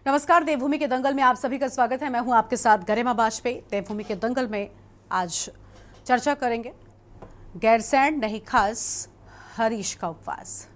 नमस्कार। देवभूमि के दंगल में आप सभी का स्वागत है। मैं हूं आपके साथ गरिमा बाजपेयी। देवभूमि के दंगल में आज चर्चा करेंगे गैरसैंण नहीं खास हरीश का उपवास।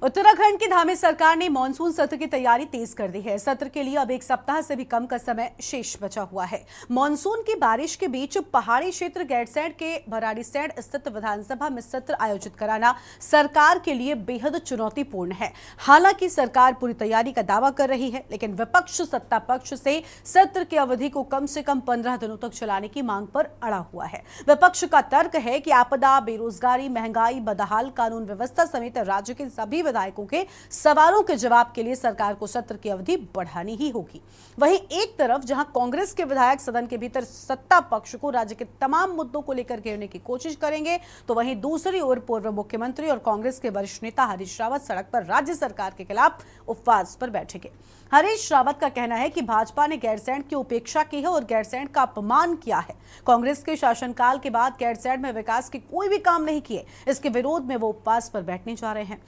उत्तराखंड की धामी सरकार ने मानसून सत्र की तैयारी तेज कर दी है। सत्र के लिए अब एक सप्ताह से भी कम का समय शेष बचा हुआ है। मानसून की बारिश के बीच पहाड़ी क्षेत्र गैरसैंण के भराड़ीसैंण स्थित विधानसभा में सत्र आयोजित कराना सरकार के लिए बेहद चुनौतीपूर्ण है। हालांकि सरकार पूरी तैयारी का दावा कर रही है, लेकिन विपक्ष सत्ता पक्ष से सत्र की अवधि को कम से कम 15 दिनों तक चलाने की मांग पर अड़ा हुआ है। विपक्ष का तर्क है कि आपदा, बेरोजगारी, महंगाई, बदहाल कानून व्यवस्था समेत राज्य के सभी विधायकों के सवालों के जवाब के लिए सरकार को सत्र की अवधि बढ़ानी ही होगी। वहीं एक तरफ जहां कांग्रेस के विधायक सदन के भीतर सत्ता पक्ष को राज्य के तमाम मुद्दों को लेकर घेरने की कोशिश करेंगे, तो वहीं दूसरी ओर पूर्व मुख्यमंत्री और कांग्रेस के वरिष्ठ नेता हरीश रावत सड़क पर राज्य सरकार के खिलाफ उपवास पर बैठेंगे। हरीश रावत का कहना है कि भाजपा ने गैरसैंण की उपेक्षा की है और गैरसैंण का अपमान किया है। कांग्रेस के शासनकाल के बाद गैरसैंण में विकास के कोई भी काम नहीं किए। इसके विरोध में वो उपवास पर बैठने जा रहे हैं।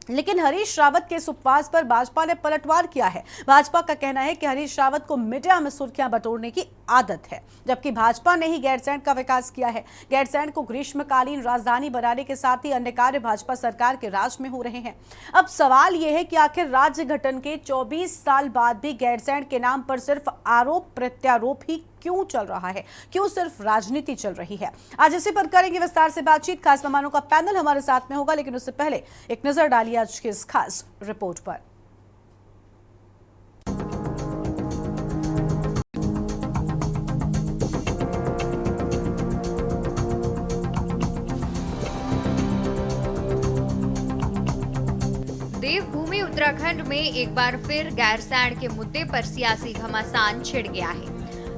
लेकिन हरीश रावत के इस उपवास पर भाजपा ने पलटवार किया है। भाजपा का कहना है कि हरीश रावत को मीडिया में सुर्खियां बटोरने की आदत है, जबकि भाजपा ने ही गैरसैंण का विकास किया है। गैरसैंण को ग्रीष्मकालीन राजधानी बनाने के साथ ही अन्य कार्य भाजपा सरकार के राज में हो रहे हैं। अब सवाल यह है कि आखिर राज्य गठन के 24 साल बाद भी गैरसैंण के नाम पर सिर्फ आरोप प्रत्यारोप ही क्यों चल रहा है? क्यों सिर्फ राजनीति चल रही है? आज इसी पर करेंगे विस्तार से बातचीत। खास मेहमानों का पैनल हमारे साथ में होगा, लेकिन उससे पहले एक नजर डालिए आज की इस खास रिपोर्ट पर। देवभूमि उत्तराखंड में एक बार फिर गैरसैंण के मुद्दे पर सियासी घमासान छिड़ गया है।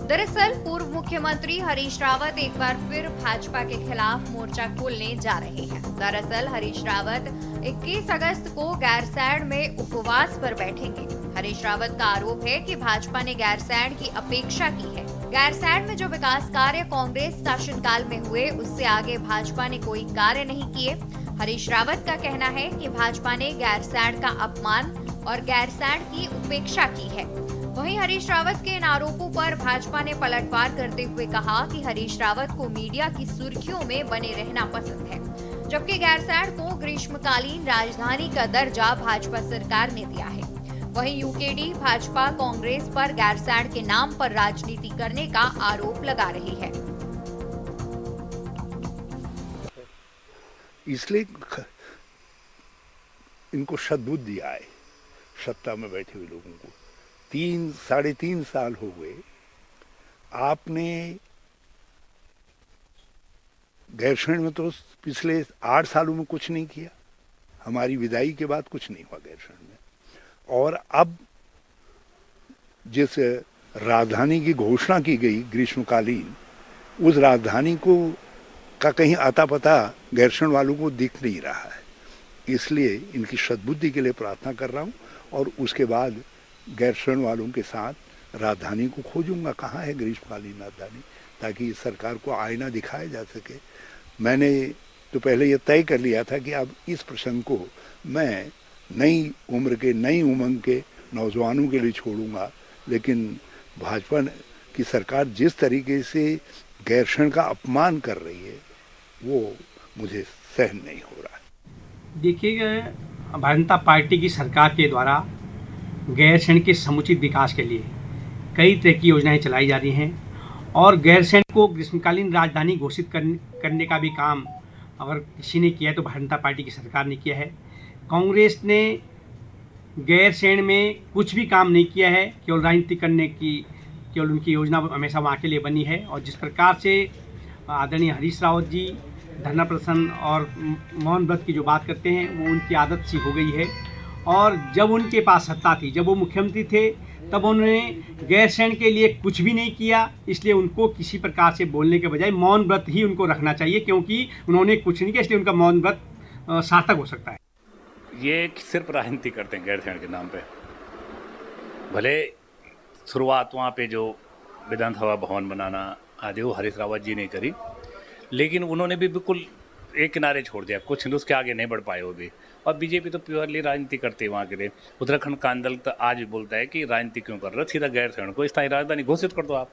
दरअसल पूर्व मुख्यमंत्री हरीश रावत एक बार फिर भाजपा के खिलाफ मोर्चा खोलने जा रहे हैं। दरअसल हरीश रावत 21 अगस्त को गैरसैंण में उपवास पर बैठेंगे। हरीश रावत का आरोप है कि भाजपा ने गैरसैंण की अपेक्षा की है। गैरसैंण में जो विकास कार्य कांग्रेस शासनकाल में हुए, उससे आगे भाजपा ने कोई कार्य नहीं किए। हरीश रावत का कहना है कि भाजपा ने गैरसैंण का अपमान और गैरसैंण की उपेक्षा की है। वहीं हरीश रावत के इन आरोपों पर भाजपा ने पलटवार करते हुए कहा कि हरीश रावत को मीडिया की सुर्खियों में बने रहना पसंद है, जबकि गैरसैंण को ग्रीष्मकालीन राजधानी का दर्जा भाजपा सरकार ने दिया है। वहीं यूकेडी भाजपा कांग्रेस पर गैरसैंण के नाम पर राजनीति करने का आरोप लगा रही है। इसलिए इनको सद्बुद्धि दिया है सत्ता में बैठे हुए लोगों को। 3-3.5 साल हो गए, आपने गैरसैंण में तो पिछले 8 सालों में कुछ नहीं किया। हमारी विदाई के बाद कुछ नहीं हुआ गैरसैंण में। और अब जिस राजधानी की घोषणा की गई ग्रीष्मकालीन, उस राजधानी को का कहीं आता पता गैरसैंण वालों को दिख नहीं रहा है। इसलिए इनकी सद्बुद्धि के लिए प्रार्थना कर रहा हूँ और उसके बाद गैरसैंण वालों के साथ राजधानी को खोजूंगा, कहाँ है ग्रीष्मकालीन राजधानी, ताकि सरकार को आईना दिखाया जा सके। मैंने तो पहले ये तय कर लिया था कि अब इस प्रसंग को मैं नई उम्र के, नई उमंग के नौजवानों के लिए छोड़ूंगा, लेकिन भाजपा की सरकार जिस तरीके से गैरसैंण का अपमान कर रही है, वो मुझे सहन नहीं हो रहा है। देखिए, भारतीय जनता पार्टी की सरकार के द्वारा गैरसैंण के समुचित विकास के लिए कई तरह की योजनाएं चलाई जा रही हैं और गैरसैंण को ग्रीष्मकालीन राजधानी घोषित करने का भी काम अगर किसी ने किया है तो भारतीय जनता पार्टी की सरकार ने किया है। कांग्रेस ने गैरसैंण में कुछ भी काम नहीं किया है, केवल राजनीति करने की केवल उनकी योजना हमेशा वहाँ के लिए बनी है। और जिस प्रकार से आदरणीय हरीश रावत जी धरना प्रदर्शन और मौन व्रत की जो बात करते हैं, वो उनकी आदत सी हो गई है। और जब उनके पास सत्ता थी, जब वो मुख्यमंत्री थे, तब उन्होंने गैरसैंण के लिए कुछ भी नहीं किया, इसलिए उनको किसी प्रकार से बोलने के बजाय मौन व्रत ही उनको रखना चाहिए, क्योंकि उन्होंने कुछ नहीं किया, इसलिए उनका मौन व्रत सार्थक हो सकता है। ये सिर्फ राजनीति करते हैं गैरसैंण के नाम पे। भले शुरुआत वहाँ पे जो विधानसभा भवन बनाना आदि वो हरीश रावत जी ने करी, लेकिन उन्होंने भी बिल्कुल एक किनारे छोड़ दिया, कुछ उसके आगे नहीं बढ़ पाए वो भी। और बीजेपी तो प्योरली राजनीति करती है वहाँ के लिए। उत्तराखंड का आंदोलन तो आज भी बोलता है कि राजनीति क्यों कर रहे हो, सीधा गैरसैंण को स्थायी राजधानी घोषित कर दो आप।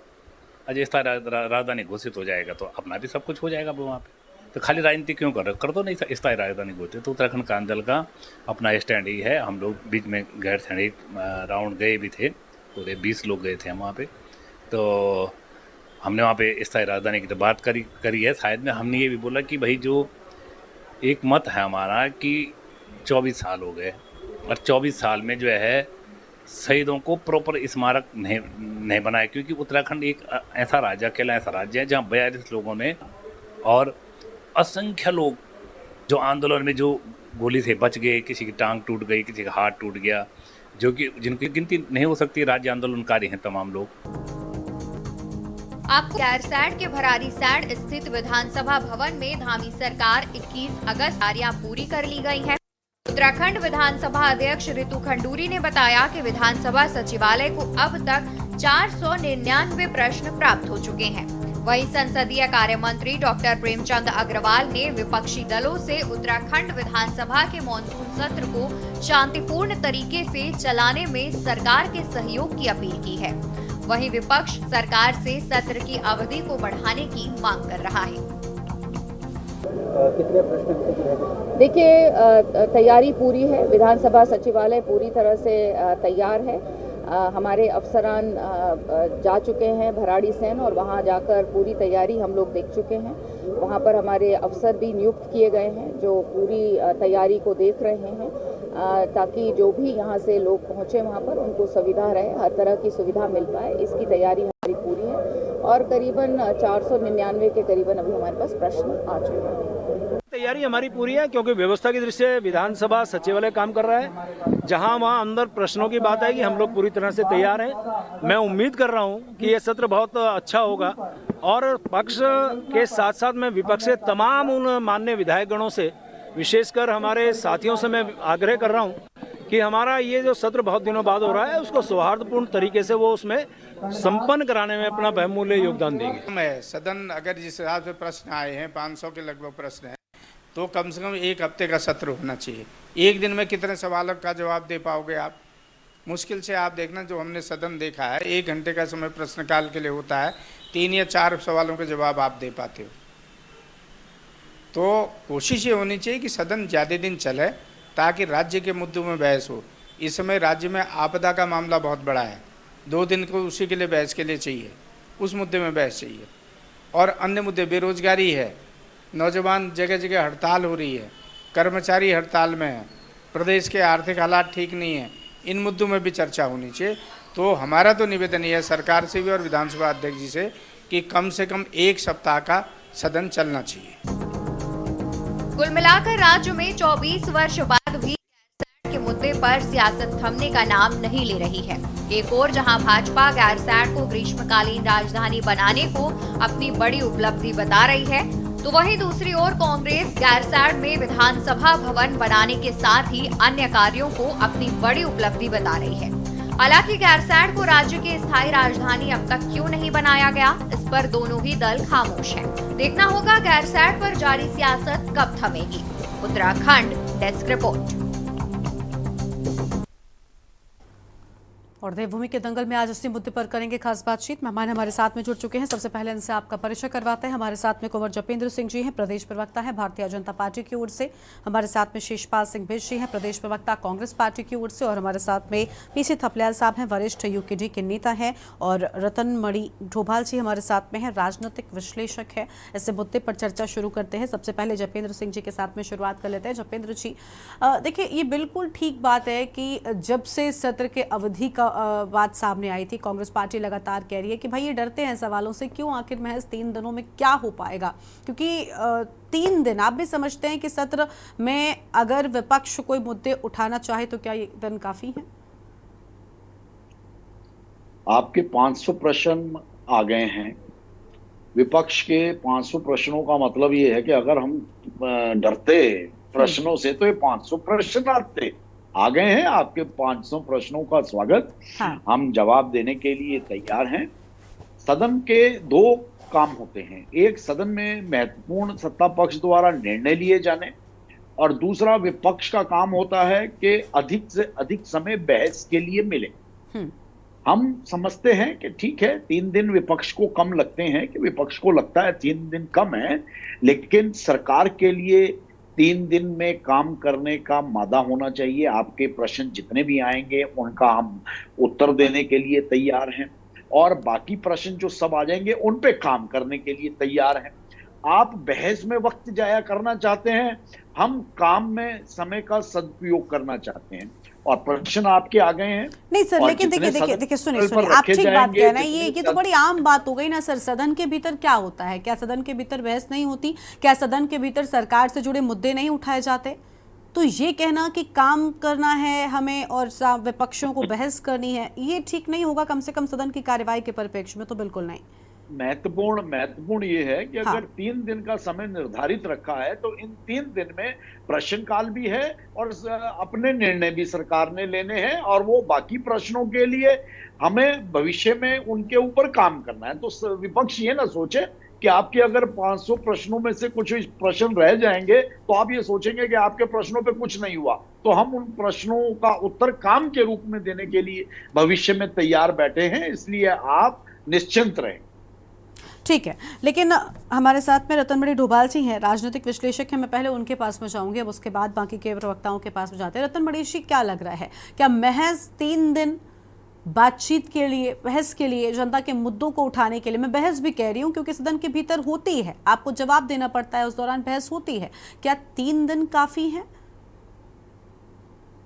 आज स्थायी राजधानी घोषित हो जाएगा तो अपना भी सब कुछ हो जाएगा वहाँ पे। तो खाली राजनीति क्यों कर रहे हो, कर दो नहीं स्थायी राजधानी घोषित। तो उत्तराखंड का आंदोलन का अपना स्टैंड ही है। हम लोग बीच में गैरसैंण राउंड गए भी थे, पूरे 20 लोग गए थे हम वहाँ पे। तो हमने वहाँ पे स्थायी राजधानी की तो बात करी है। शायद में हमने ये भी बोला कि भाई जो एक मत है हमारा कि 24 साल हो गए और 24 साल में जो है शहीदों को प्रॉपर स्मारक नहीं बनाया, क्योंकि उत्तराखंड एक ऐसा राज्य, अकेला ऐसा राज्य है जहाँ 42 लोगों ने और असंख्य लोग जो आंदोलन में जो गोली से बच गए, किसी की टांग टूट गई, किसी का हाथ टूट गया, जो कि जिनकी गिनती नहीं हो सकती, राज्य आंदोलनकारी हैं तमाम लोग। आपको गैरसैंण के भराड़ीसैंण स्थित विधानसभा भवन में धामी सरकार 21 अगस्त तैयारियां पूरी कर ली गई हैं। उत्तराखंड विधानसभा अध्यक्ष ऋतु खंडूरी ने बताया कि विधानसभा सचिवालय को अब तक 499 प्रश्न प्राप्त हो चुके हैं। वहीं संसदीय कार्य मंत्री डॉक्टर प्रेमचंद अग्रवाल ने विपक्षी दलों से उत्तराखंड विधानसभा के मॉनसून सत्र को शांतिपूर्ण तरीके से चलाने में सरकार के सहयोग की अपील की है। वहीं विपक्ष सरकार से सत्र की अवधि को बढ़ाने की मांग कर रहा है। कितने प्रश्न? देखिए, तैयारी पूरी है, विधानसभा सचिवालय पूरी तरह से तैयार है। हमारे अफसरान जा चुके हैं भराड़ीसैंण और वहां जाकर पूरी तैयारी हम लोग देख चुके हैं। वहां पर हमारे अफसर भी नियुक्त किए गए हैं जो पूरी तैयारी को देख रहे हैं, ताकि जो भी यहां से लोग पहुंचे वहां पर उनको सुविधा रहे, हर तरह की सुविधा मिल पाए, इसकी तैयारी हमारी पूरी है। और करीबन 499 के करीबन अभी हमारे पास प्रश्न आ चुके हैं। तैयारी हमारी पूरी है, क्योंकि व्यवस्था की दृष्टि से विधानसभा सचिवालय काम कर रहा है। जहां वहां अंदर प्रश्नों की बात आएगी, हम लोग पूरी तरह से तैयार हैं। मैं उम्मीद कर रहा हूं कि ये सत्र बहुत अच्छा होगा और पक्ष के साथ साथ मैं विपक्ष से तमाम उन माननीय विधायकगणों से, विशेषकर हमारे साथियों से मैं आग्रह कर रहा हूं कि हमारा ये जो सत्र बहुत दिनों बाद हो रहा है उसको सौहार्दपूर्ण तरीके से वो उसमें संपन्न कराने में अपना बहुमूल्य योगदान देंगे। सदन अगर जिस हिसाब से प्रश्न आए हैं, 500 के लगभग प्रश्न हैं, तो कम से कम एक हफ्ते का सत्र होना चाहिए। एक दिन में कितने सवालों का जवाब दे पाओगे आप? मुश्किल से आप देखना, जो हमने सदन देखा है 1 घंटे का समय प्रश्नकाल के लिए होता है, 3 या 4 सवालों के जवाब आप दे पाते हो। तो कोशिश ये होनी चाहिए कि सदन ज़्यादा दिन चले ताकि राज्य के मुद्दों में बहस हो। इस समय राज्य में आपदा का मामला बहुत बड़ा है, 2 दिन को उसी के लिए बहस के लिए चाहिए, उस मुद्दे में बहस चाहिए। और अन्य मुद्दे, बेरोजगारी है, नौजवान जगह जगह हड़ताल हो रही है, कर्मचारी हड़ताल में है, प्रदेश के आर्थिक हालात ठीक नहीं है, इन मुद्दों में भी चर्चा होनी चाहिए। तो हमारा तो निवेदन ये है सरकार से भी और विधानसभा अध्यक्ष जी से कि कम से कम 1 सप्ताह का सदन चलना चाहिए। कुल मिलाकर राज्य में 24 वर्ष बाद भी गैरसैंण के मुद्दे पर सियासत थमने का नाम नहीं ले रही है। एक और जहां भाजपा गैरसैंण को ग्रीष्मकालीन राजधानी बनाने को अपनी बड़ी उपलब्धि बता रही है, तो वहीं दूसरी ओर कांग्रेस गैरसैंण में विधानसभा भवन बनाने के साथ ही अन्य कार्यों को अपनी बड़ी उपलब्धि बता रही है। हालांकि गैरसैंण को राज्य की स्थायी राजधानी अब तक क्यों नहीं बनाया गया, इस पर दोनों ही दल खामोश हैं। देखना होगा गैरसैंण पर जारी सियासत कब थमेगी। Uttarakhand desk report. और देवभूमि के दंगल में आज इसी मुद्दे पर करेंगे खास बातचीत। मेहमान हमारे साथ में जुड़ चुके हैं। सबसे पहले इनसे आपका परिचय करवाते हैं। हमारे साथ में कुंवर जपेंद्र सिंह जी हैं, प्रदेश प्रवक्ता हैं भारतीय जनता पार्टी की ओर से। हमारे साथ में शेषपाल सिंह बिष्ट जी हैं, प्रदेश प्रवक्ता कांग्रेस पार्टी की ओर से। और हमारे साथ में पीसी थपलियाल साहब हैं, वरिष्ठ यूकेडी के नेता हैं। और रतन मणि ढोभाल जी हमारे साथ में हैं, राजनीतिक विश्लेषक है। इस मुद्दे पर चर्चा शुरू करते हैं। सबसे पहले जपेंद्र सिंह जी के साथ में शुरुआत कर लेते हैं। जपेंद्र जी, देखिए, ये बिल्कुल ठीक बात है कि जब से सत्र के अवधि का बात सामने आई थी, कांग्रेस पार्टी लगातार कह रही है कि भाई ये डरते हैं सवालों से, क्यों, आखिर महज 3 दिनों में क्या हो पाएगा। क्योंकि 3 दिन आप भी समझते हैं कि सत्र में अगर विपक्ष कोई मुद्दे उठाना चाहे तो क्या ये दिन काफी है? आपके 500 प्रश्न आ गए हैं। विपक्ष के 500 प्रश्नों का मतलब ये है कि अगर हम डरते प्रश्नों से तो ये 500 प्रश्न आ गए हैं। आपके 500 प्रश्नों का स्वागत। हाँ। हम जवाब देने के लिए तैयार हैं। सदन के दो काम होते हैं, एक सदन में महत्वपूर्ण सत्ता पक्ष द्वारा निर्णय लिए जाने, और दूसरा विपक्ष का काम होता है कि अधिक से अधिक समय बहस के लिए मिले। हम समझते हैं कि ठीक है, 3 दिन विपक्ष को कम लगते हैं, कि विपक्ष को लगता है 3 दिन कम है, लेकिन सरकार के लिए 3 दिन में काम करने का मादा होना चाहिए। आपके प्रश्न जितने भी आएंगे उनका हम उत्तर देने के लिए तैयार हैं, और बाकी प्रश्न जो सब आ जाएंगे उन पे काम करने के लिए तैयार हैं। आप बहस में वक्त जाया करना चाहते हैं, हम काम में समय का सदुपयोग करना चाहते हैं, और प्रश्न आपके आ गए हैं। नहीं सर, लेकिन देखिए सुनिए आप ठीक बात कह रहे हैं। ये तो बड़ी आम बात हो गई ना सर। सदन के भीतर क्या होता है? क्या सदन के भीतर बहस नहीं होती? क्या सदन के भीतर सरकार से जुड़े मुद्दे नहीं उठाए जाते? तो ये कहना कि काम करना है हमें और विपक्षों को बहस करनी है, ये ठीक नहीं होगा। कम से कम सदन की कार्यवाही के परिप्रेक्ष्य में तो बिल्कुल नहीं। महत्वपूर्ण ये है कि हाँ। अगर 3 दिन का समय निर्धारित रखा है तो इन 3 दिन में प्रश्नकाल भी है और अपने निर्णय भी सरकार ने लेने हैं, और वो बाकी प्रश्नों के लिए हमें भविष्य में उनके ऊपर काम करना है। तो विपक्ष ये ना सोचे कि आपके अगर 500 प्रश्नों में से कुछ प्रश्न रह जाएंगे तो आप ये सोचेंगे कि आपके प्रश्नों पे कुछ नहीं हुआ। तो हम उन प्रश्नों का उत्तर काम के रूप में देने के लिए भविष्य में तैयार बैठे हैं, इसलिए आप निश्चिंत रहें। ठीक है, लेकिन हमारे साथ में रतनमणि डोभाल जी हैं, राजनीतिक विश्लेषक हैं। मैं पहले उनके पास में जाऊंगी, अब उसके बाद बाकी के प्रवक्ताओं के पास में जाते हैं। रतनमणि जी, क्या लग रहा है, क्या महज 3 दिन बातचीत के लिए, बहस के लिए, जनता के मुद्दों को उठाने के लिए, मैं बहस भी कह रही हूं क्योंकि सदन के भीतर होती है, आपको जवाब देना पड़ता है, उस दौरान बहस होती है, क्या 3 दिन काफी है?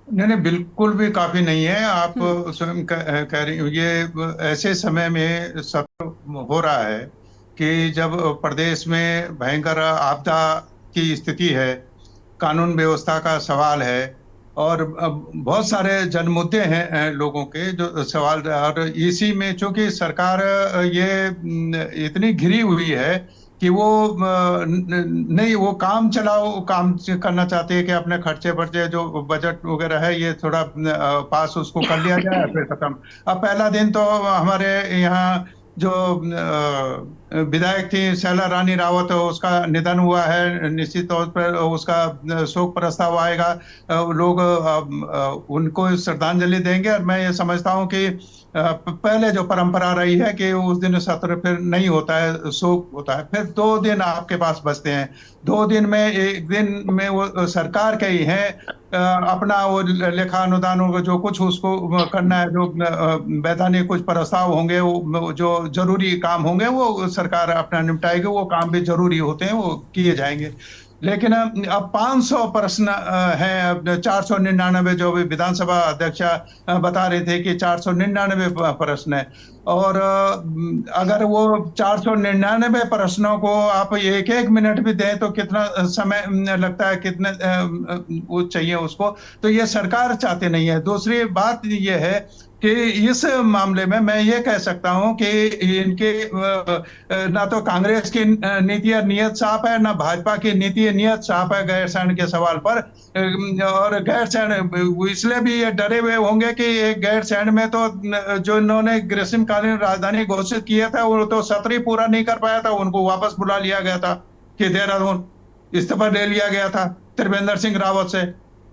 नहीं, बिल्कुल भी काफी नहीं है। आप स्वयं कह रही हो, ये ऐसे समय में सत्र हो रहा है कि जब प्रदेश में भयंकर आपदा की स्थिति है, कानून व्यवस्था का सवाल है, और बहुत सारे जन मुद्दे हैं लोगों के जो सवाल, और इसी में चूंकि सरकार ये इतनी घिरी हुई है कि वो नहीं, वो काम करना चाहते हैं कि अपने खर्चे वर्चे जो बजट वगैरह है ये थोड़ा पास उसको कर लिया जाए, फिर खत्म। अब पहला दिन तो हमारे यहाँ जो विधायक थी शैला रानी रावत, उसका निधन हुआ है। निश्चित तौर पर उसका शोक प्रस्ताव आएगा, लोग उनको श्रद्धांजलि देंगे, और मैं ये समझता हूँ कि पहले जो परंपरा रही है कि उस दिन सत्र फिर नहीं होता है, शोक होता है। फिर 2 दिन आपके पास बचते हैं। 2 दिन में, एक दिन में वो सरकार के ही है, अपना वो लेखा अनुदान जो कुछ उसको करना है, जो वैधानिक कुछ प्रस्ताव होंगे, वो जो जरूरी काम होंगे वो सरकार अपना निपटाएगी। वो काम भी जरूरी होते हैं, वो किए जाएंगे। लेकिन अब 500 प्रश्न हैं, 499 जो भी विधानसभा अध्यक्षा बता रहे थे कि 499 प्रश्न है, और अगर वो 499 प्रश्नों को आप 1-1 मिनट भी दें तो कितना समय लगता है, कितने वो चाहिए उसको, तो ये सरकार चाहते नहीं है। दूसरी बात ये है कि इस मामले में मैं ये कह सकता हूं कि इनके ना तो कांग्रेस की नीति और नियत साफ है, ना भाजपा की नीति और नियत साफ है गैरसैंण के सवाल पर। और गैरसैंण इसलिए भी ये डरे हुए होंगे कि गैरसैंण में तो जो इन्होंने ग्रीष्मकालीन राजधानी घोषित किया था वो तो सत्र ही पूरा नहीं कर पाया था, उनको वापस बुला लिया गया था कि देहरादून इस्तीफा ले लिया गया था त्रिवेंद्र सिंह रावत से।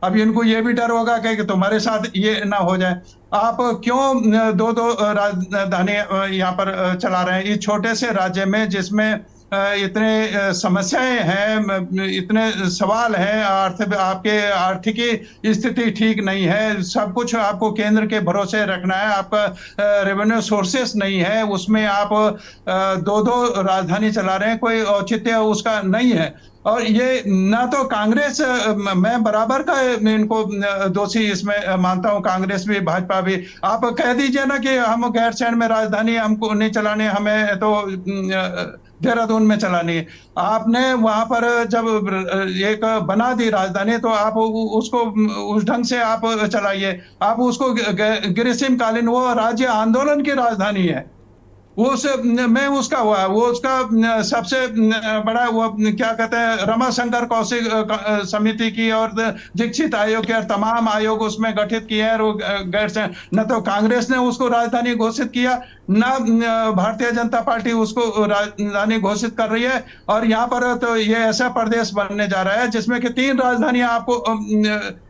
अब इनको ये भी डर होगा कि तुम्हारे साथ ये ना हो जाए। आप क्यों 2-2 राजधानी यहाँ पर चला रहे हैं इस छोटे से राज्य में, जिसमें इतने समस्याएं हैं, इतने सवाल हैं, आपके आर्थिक स्थिति ठीक नहीं है, सब कुछ आपको केंद्र के भरोसे रखना है, आपका रेवेन्यू सोर्सेस नहीं है, उसमें आप 2-2 राजधानी चला रहे हैं, कोई औचित्य उसका नहीं है। और ये ना तो कांग्रेस, मैं बराबर का इनको दोषी इसमें मानता हूं, कांग्रेस भी भाजपा भी। आप कह दीजिए ना कि हम गैरसैंण में राजधानी हमको नहीं चलाने, हमें तो देहरादून में चलानी है। आपने वहां पर जब एक बना दी राजधानी तो आप उसको उस ढंग से आप चलाइए। आप उसको ग्रीष्मकालीन, वो राज्य आंदोलन की राजधानी है, वो मैं उसका हुआ, वो उसका सबसे बड़ा वो क्या कहते हैं, रमाशंकर कौशिक समिति की और दीक्षित आयोग के और तमाम आयोग उसमें गठित किए हैं। और गैर न तो कांग्रेस ने उसको राजधानी घोषित किया, न भारतीय जनता पार्टी उसको राजधानी घोषित कर रही है। और यहाँ पर तो ये ऐसा प्रदेश बनने जा रहा है जिसमें कि 3 राजधानियां आपको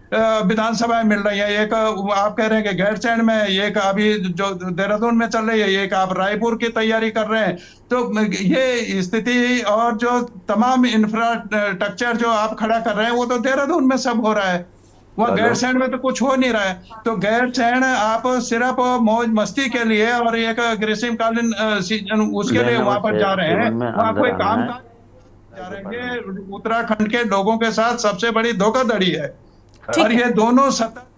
विधानसभा में मिल रही है। एक आप कह रहे हैं कि गैरसैंण में, एक अभी जो देहरादून में चल रही है, एक आप रायपुर की तैयारी कर रहे हैं। तो ये स्थिति और जो तमाम इंफ्रास्ट्रक्चर जो आप खड़ा कर रहे हैं वो तो देहरादून में सब हो रहा है, वह गैरसैंण में तो कुछ हो नहीं रहा है। तो गैरसैंण आप सिर्फ मौज मस्ती के लिए और एक ग्रीष्मकालीन सीजन उसके लिए वहां पर जा रहे हैं, वहां कोई काम जा रहे हैं। ये उत्तराखंड के लोगों के साथ सबसे बड़ी धोखाधड़ी है और ये दोनों सतर्क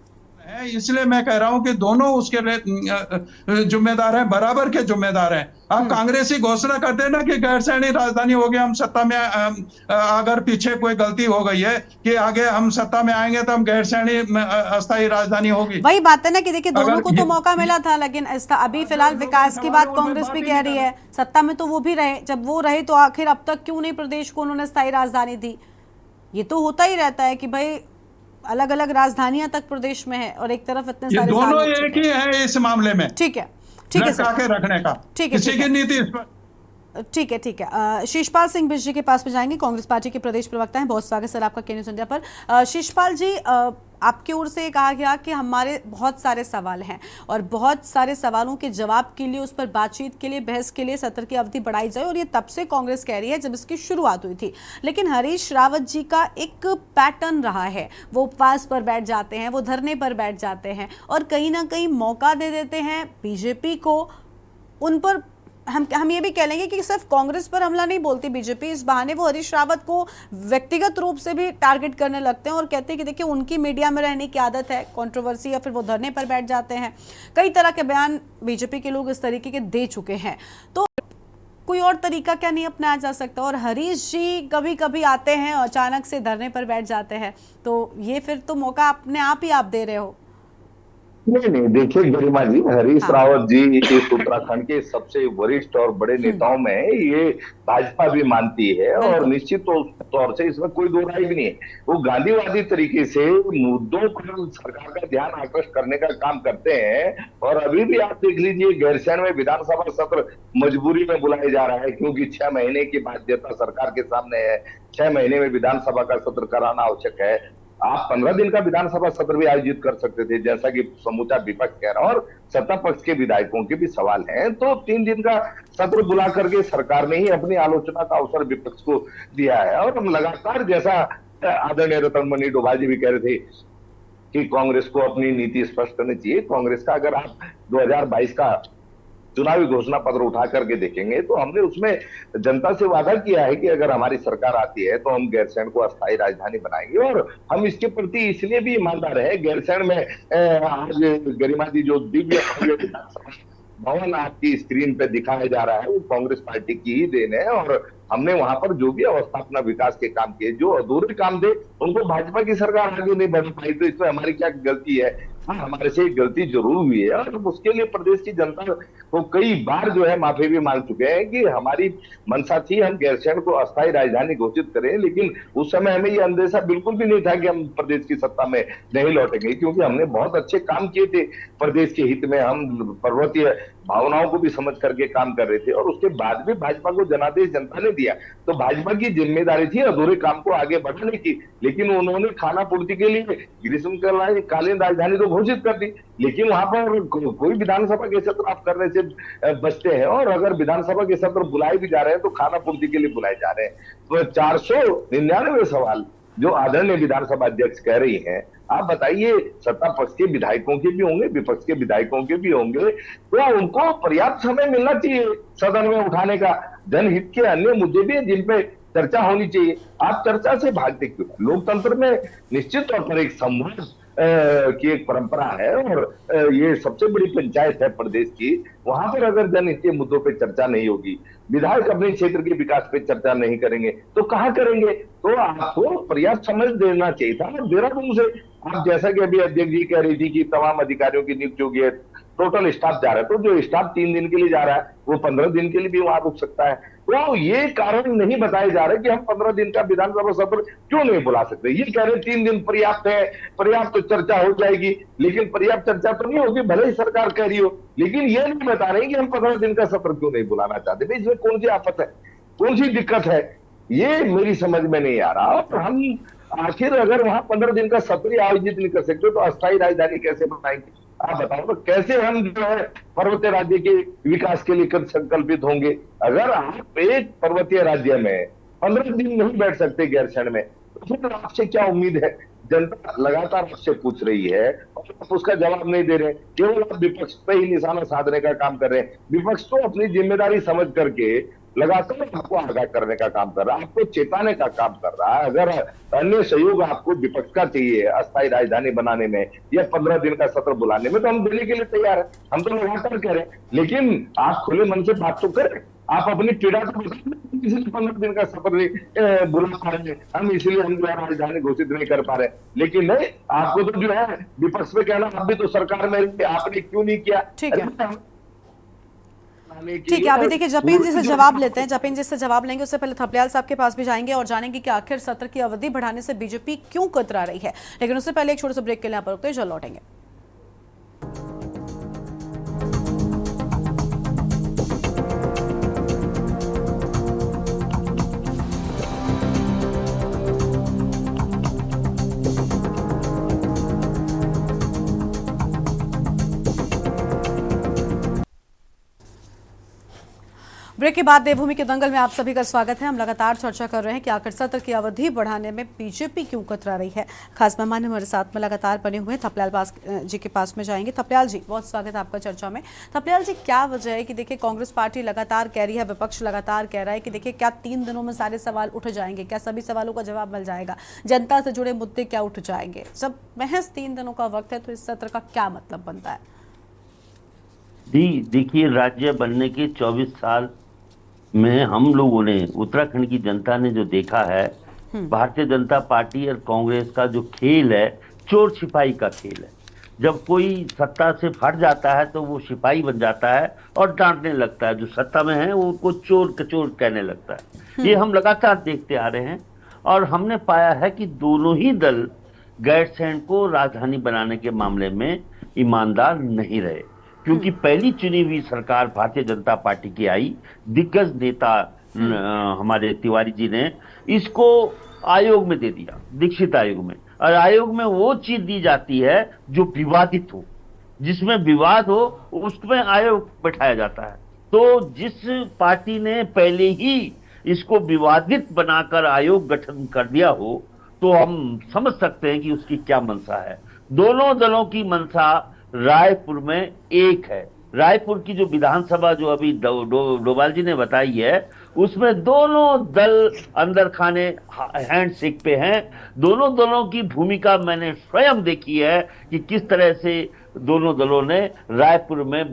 हैं। इसलिए मैं कह रहा हूं कि दोनों उसके लिए जिम्मेदार हैं, बराबर के जिम्मेदार हैं। आप कांग्रेसी घोषणा कर देना कि गैरसैंणी राजधानी हो गया, हम सत्ता में अगर पीछे कोई गलती हो गई है कि आगे हम सत्ता में आएंगे तो हम गैरसैंणी अस्थायी राजधानी होगी। वही बात है ना कि देखिए दोनों को तो मौका मिला था, लेकिन अभी फिलहाल विकास की बात कांग्रेस भी कह रही है, सत्ता में तो वो भी रहे, जब वो रहे तो आखिर अब तक क्यों नहीं प्रदेश को उन्होंने स्थायी राजधानी दी। ये तो होता ही रहता है कि भाई अलग अलग राजधानियां तक प्रदेश में है और एक तरफ इतने सारे दोनों एक ही है इस मामले में। ठीक है, ठीक है सर, के रखने का ठीक है, किसी की नीति इस पर। ठीक है, ठीक है। शीशपाल सिंह बिष्ट जी के पास में जाएंगे, कांग्रेस पार्टी के प्रदेश प्रवक्ता हैं। बहुत स्वागत सर आपका के न्यूज़ इंडिया पर। शीशपाल जी, आपकी ओर से कहा गया कि हमारे बहुत सारे सवाल हैं और बहुत सारे सवालों के जवाब के लिए, उस पर बातचीत के लिए, बहस के लिए सत्र की अवधि बढ़ाई जाए, और ये तब से कांग्रेस कह रही है जब इसकी शुरुआत हुई थी। लेकिन हरीश रावत जी का एक पैटर्न रहा है, वो उपवास पर बैठ जाते हैं, वो धरने पर बैठ जाते हैं और कहीं ना कहीं मौका दे देते हैं बीजेपी को। उन पर हम ये भी कह लेंगे कि सिर्फ कांग्रेस पर हमला नहीं बोलती बीजेपी, इस बहाने वो हरीश रावत को व्यक्तिगत रूप से भी टारगेट करने लगते हैं और कहते हैं कि देखिए उनकी मीडिया में रहने की आदत है, कंट्रोवर्सी, या फिर वो धरने पर बैठ जाते हैं। कई तरह के बयान बीजेपी के लोग इस तरीके के दे चुके हैं, तो कोई और तरीका क्या नहीं अपनाया जा सकता? और हरीश जी कभी कभी आते हैं और अचानक से धरने पर बैठ जाते हैं, तो ये फिर तो मौका अपने आप ही आप दे रहे हो। नहीं, देखिए गरिमा जी, हरीश रावत जी इस उत्तराखंड के सबसे वरिष्ठ और बड़े नेताओं में ये भाजपा भी मानती है और निश्चित तौर से इसमें कोई दो राय भी नहीं है। वो गांधीवादी तरीके से मुद्दों पर सरकार का ध्यान आकर्षित करने का काम करते हैं। और अभी भी आप देख लीजिए, गैरसैंण में विधानसभा सत्र मजबूरी में बुलाया जा रहा है क्योंकि 6 महीने की बाध्यता सरकार के सामने है। 6 महीने में विधानसभा का सत्र कराना आवश्यक है। आप 15 दिन का विधानसभा सत्र भी आयोजित कर सकते थे, जैसा कि समूचा विपक्ष कह रहा है और सत्ता पक्ष के विधायकों के भी सवाल हैं। तो 3 दिन का सत्र बुला करके सरकार ने ही अपनी आलोचना का अवसर विपक्ष को दिया है। और हम लगातार, जैसा आदरणीय रतनमणि डोभाल जी भी कह रहे थे कि कांग्रेस को अपनी नीति स्पष्ट करनी चाहिए। कांग्रेस का अगर आप 2022 का चुनावी घोषणा पत्र उठा करके देखेंगे तो हमने उसमें जनता से वादा किया है कि अगर हमारी सरकार आती है तो हम गैरसैंण को अस्थायी राजधानी बनाएंगे। और हम इसके प्रति इसलिए भी ईमानदार है। गैरसैंण में आज गरिमा जी जो दिव्य भवन आपकी स्क्रीन पे दिखाया जा रहा है वो कांग्रेस पार्टी की ही देन है। और हमने वहां पर जो भी अवस्थापना विकास के काम किए, जो अधूरे काम थे उनको भाजपा की सरकार आगे नहीं बढ़ पाई, तो इसमें हमारी क्या गलती है? हाँ, हमारे से गलती जरूर हुई है और उसके लिए प्रदेश की जनता को कई बार जो है माफी भी मांग चुके हैं कि हमारी मंशा थी हम गैरसैंण को अस्थायी राजधानी घोषित करें, लेकिन उस समय हमें ये अंदेशा बिल्कुल भी नहीं था कि हम प्रदेश की सत्ता में नहीं लौटेंगे, क्योंकि हमने बहुत अच्छे काम किए थे प्रदेश के हित में। हम पर्वतीय भावनाओं को भी समझ करके काम कर रहे थे और उसके बाद भी भाजपा को जनादेश जनता ने दिया। तो भाजपा की जिम्मेदारी थी अधूरे काम को आगे बढ़ाने की, लेकिन उन्होंने खाना पूर्ति के लिए ग्रीष्मकालीन राजधानी तो घोषित कर दी, लेकिन वहां पर कोई विधानसभा के सत्र आप करने से बचते हैं। और अगर विधानसभा के सत्र बुलाए भी जा रहे हैं तो खाना पूर्ति के लिए बुलाए जा रहे हैं। तो 499 सवाल जो आदरणीय विधानसभा अध्यक्ष कह रही हैं, आप बताइए, सत्ता पक्ष के विधायकों के भी होंगे, विपक्ष के विधायकों के भी होंगे, तो उनको पर्याप्त समय मिलना चाहिए सदन में उठाने का। जनहित के अन्य मुद्दे भी जिन पे चर्चा होनी चाहिए, आप चर्चा से भागते क्यों? लोकतंत्र में निश्चित तौर पर एक संवाद की एक परंपरा है और ये सबसे बड़ी पंचायत है प्रदेश की। वहां पर अगर जनहित मुद्दों पे चर्चा नहीं होगी, विधायक अपने क्षेत्र के विकास पे चर्चा नहीं करेंगे तो कहाँ करेंगे? तो आपको पर्याप्त समय देना चाहिए था। देहरादून से आप जैसा कि अभी अध्यक्ष जी कह रही थी कि तमाम अधिकारियों की नियुक्ति होगी है, टोटल स्टाफ जा रहा है, तो जो स्टाफ 3 दिन के लिए जा रहा है वो 15 दिन के लिए भी वहां रुक सकता है। तो ये कारण नहीं बताए जा रहे कि हम 15 दिन का विधानसभा सत्र क्यों नहीं बुला सकते। ये कह रहे 3 दिन पर्याप्त है, पर्याप्त चर्चा हो जाएगी, लेकिन पर्याप्त चर्चा तो नहीं होगी, भले ही सरकार कह रही हो, लेकिन ये नहीं बता रहे कि हम 15 दिन का सत्र क्यों नहीं बुलाना चाहते। भाई इसमें कौन सी आफत है, कौन सी दिक्कत है, ये मेरी समझ में नहीं आ रहा। और हम आखिर अगर वहां 15 दिन का सत्र आयोजित नहीं कर सकते तो अस्थायी राजधानी कैसे बनाएंगे? आप बताओ तो कैसे हम जो है पर्वतीय राज्य के विकास के लिए संकल्पित होंगे? अगर आप एक पर्वतीय राज्य में 15 दिन नहीं बैठ सकते गैरसैंण में, तो फिर आपसे क्या उम्मीद है? जनता लगातार आपसे पूछ रही है और आप उसका जवाब नहीं दे रहे, केवल आप विपक्ष पे ही निशाना साधने का काम कर रहे हैं। विपक्ष तो अपनी जिम्मेदारी समझ करके लगातार आपको आगाह करने का काम कर रहा है, आपको चेताने का काम कर रहा है। अगर अन्य सहयोग आपको विपक्ष का चाहिए अस्थायी राजधानी बनाने में या 15 दिन का सत्र बुलाने में, तो हम देने के लिए तैयार है, हम तो लगातार कह रहे हैं, लेकिन आप खुले मन से बात तो करें। आप अपनी पीड़ा तो बताएं, इसलिए 15 दिन का सत्र बुला पा रहे हैं हम, इसलिए हम जो है राजधानी घोषित नहीं कर पा रहे, लेकिन नहीं, आपको तो जो है विपक्ष पे कहना आप भी तो सरकार में आपने क्यों नहीं किया। ठीक है, अभी देखिए जपीन जी से जवाब लेते हैं। जपीन जी से जवाब लेंगे उससे पहले थपलियाल साहब के पास भी जाएंगे और जानेंगे कि आखिर सत्र की अवधि बढ़ाने से बीजेपी क्यों कतरा रही है, लेकिन उससे पहले एक छोटे से ब्रेक के लिए यहाँ पर रुकते हैं, जल्द लौटेंगे। ब्रेक के बाद देवभूमि के दंगल में आप सभी का स्वागत है। हम लगातार चर्चा कर रहे हैं कि आखिर सत्र की अवधि बढ़ाने में बीजेपी क्यों कतरा रही है। खास मेहमान हमारे साथ में लगातार बने हुए हैं, थपलियाल जी के पास में जाएंगे। थपलियाल जी, बहुत स्वागत है आपका चर्चा में। थपलियाल जी, क्या वजह है कि देखिए कांग्रेस पार्टी लगातार कह रही है, विपक्ष लगातार कह रहा है कि देखिए क्या 3 दिनों में सारे सवाल उठ जाएंगे, क्या सभी सवालों का जवाब मिल जाएगा, जनता से जुड़े मुद्दे क्या उठ जाएंगे? जब महज 3 दिनों का वक्त है तो इस सत्र का क्या मतलब बनता है? जी देखिए, राज्य बनने के 24 साल में हम लोगों ने, उत्तराखंड की जनता ने जो देखा है, भारतीय जनता पार्टी और कांग्रेस का जो खेल है, चोर सिपाही का खेल है। जब कोई सत्ता से हट जाता है तो वो सिपाही बन जाता है और डांटने लगता है, जो सत्ता में है वो उनको चोर कचोर कहने लगता है। ये हम लगातार देखते आ रहे हैं और हमने पाया है कि दोनों ही दल गैरसैंण को राजधानी बनाने के मामले में ईमानदार नहीं रहे, क्योंकि पहली चुनी हुई सरकार भारतीय जनता पार्टी की आई, दिग्गज नेता हमारे तिवारी जी ने इसको आयोग में दे दिया, दीक्षित आयोग में। और आयोग में वो चीज दी जाती है जो विवादित हो, जिसमें विवाद हो उसमें आयोग बैठाया जाता है। तो जिस पार्टी ने पहले ही इसको विवादित बनाकर आयोग गठन कर दिया हो, तो हम समझ सकते हैं कि उसकी क्या मंशा है। दोनों दलों की मंशा रायपुर में एक है। रायपुर की जो विधानसभा जो अभी डोभाल जी ने बताई है, उसमें दोनों दल अंदर खाने हैंडशेक पे हैं। दोनों दलों की भूमिका मैंने स्वयं देखी है कि किस तरह से दोनों दलों ने रायपुर में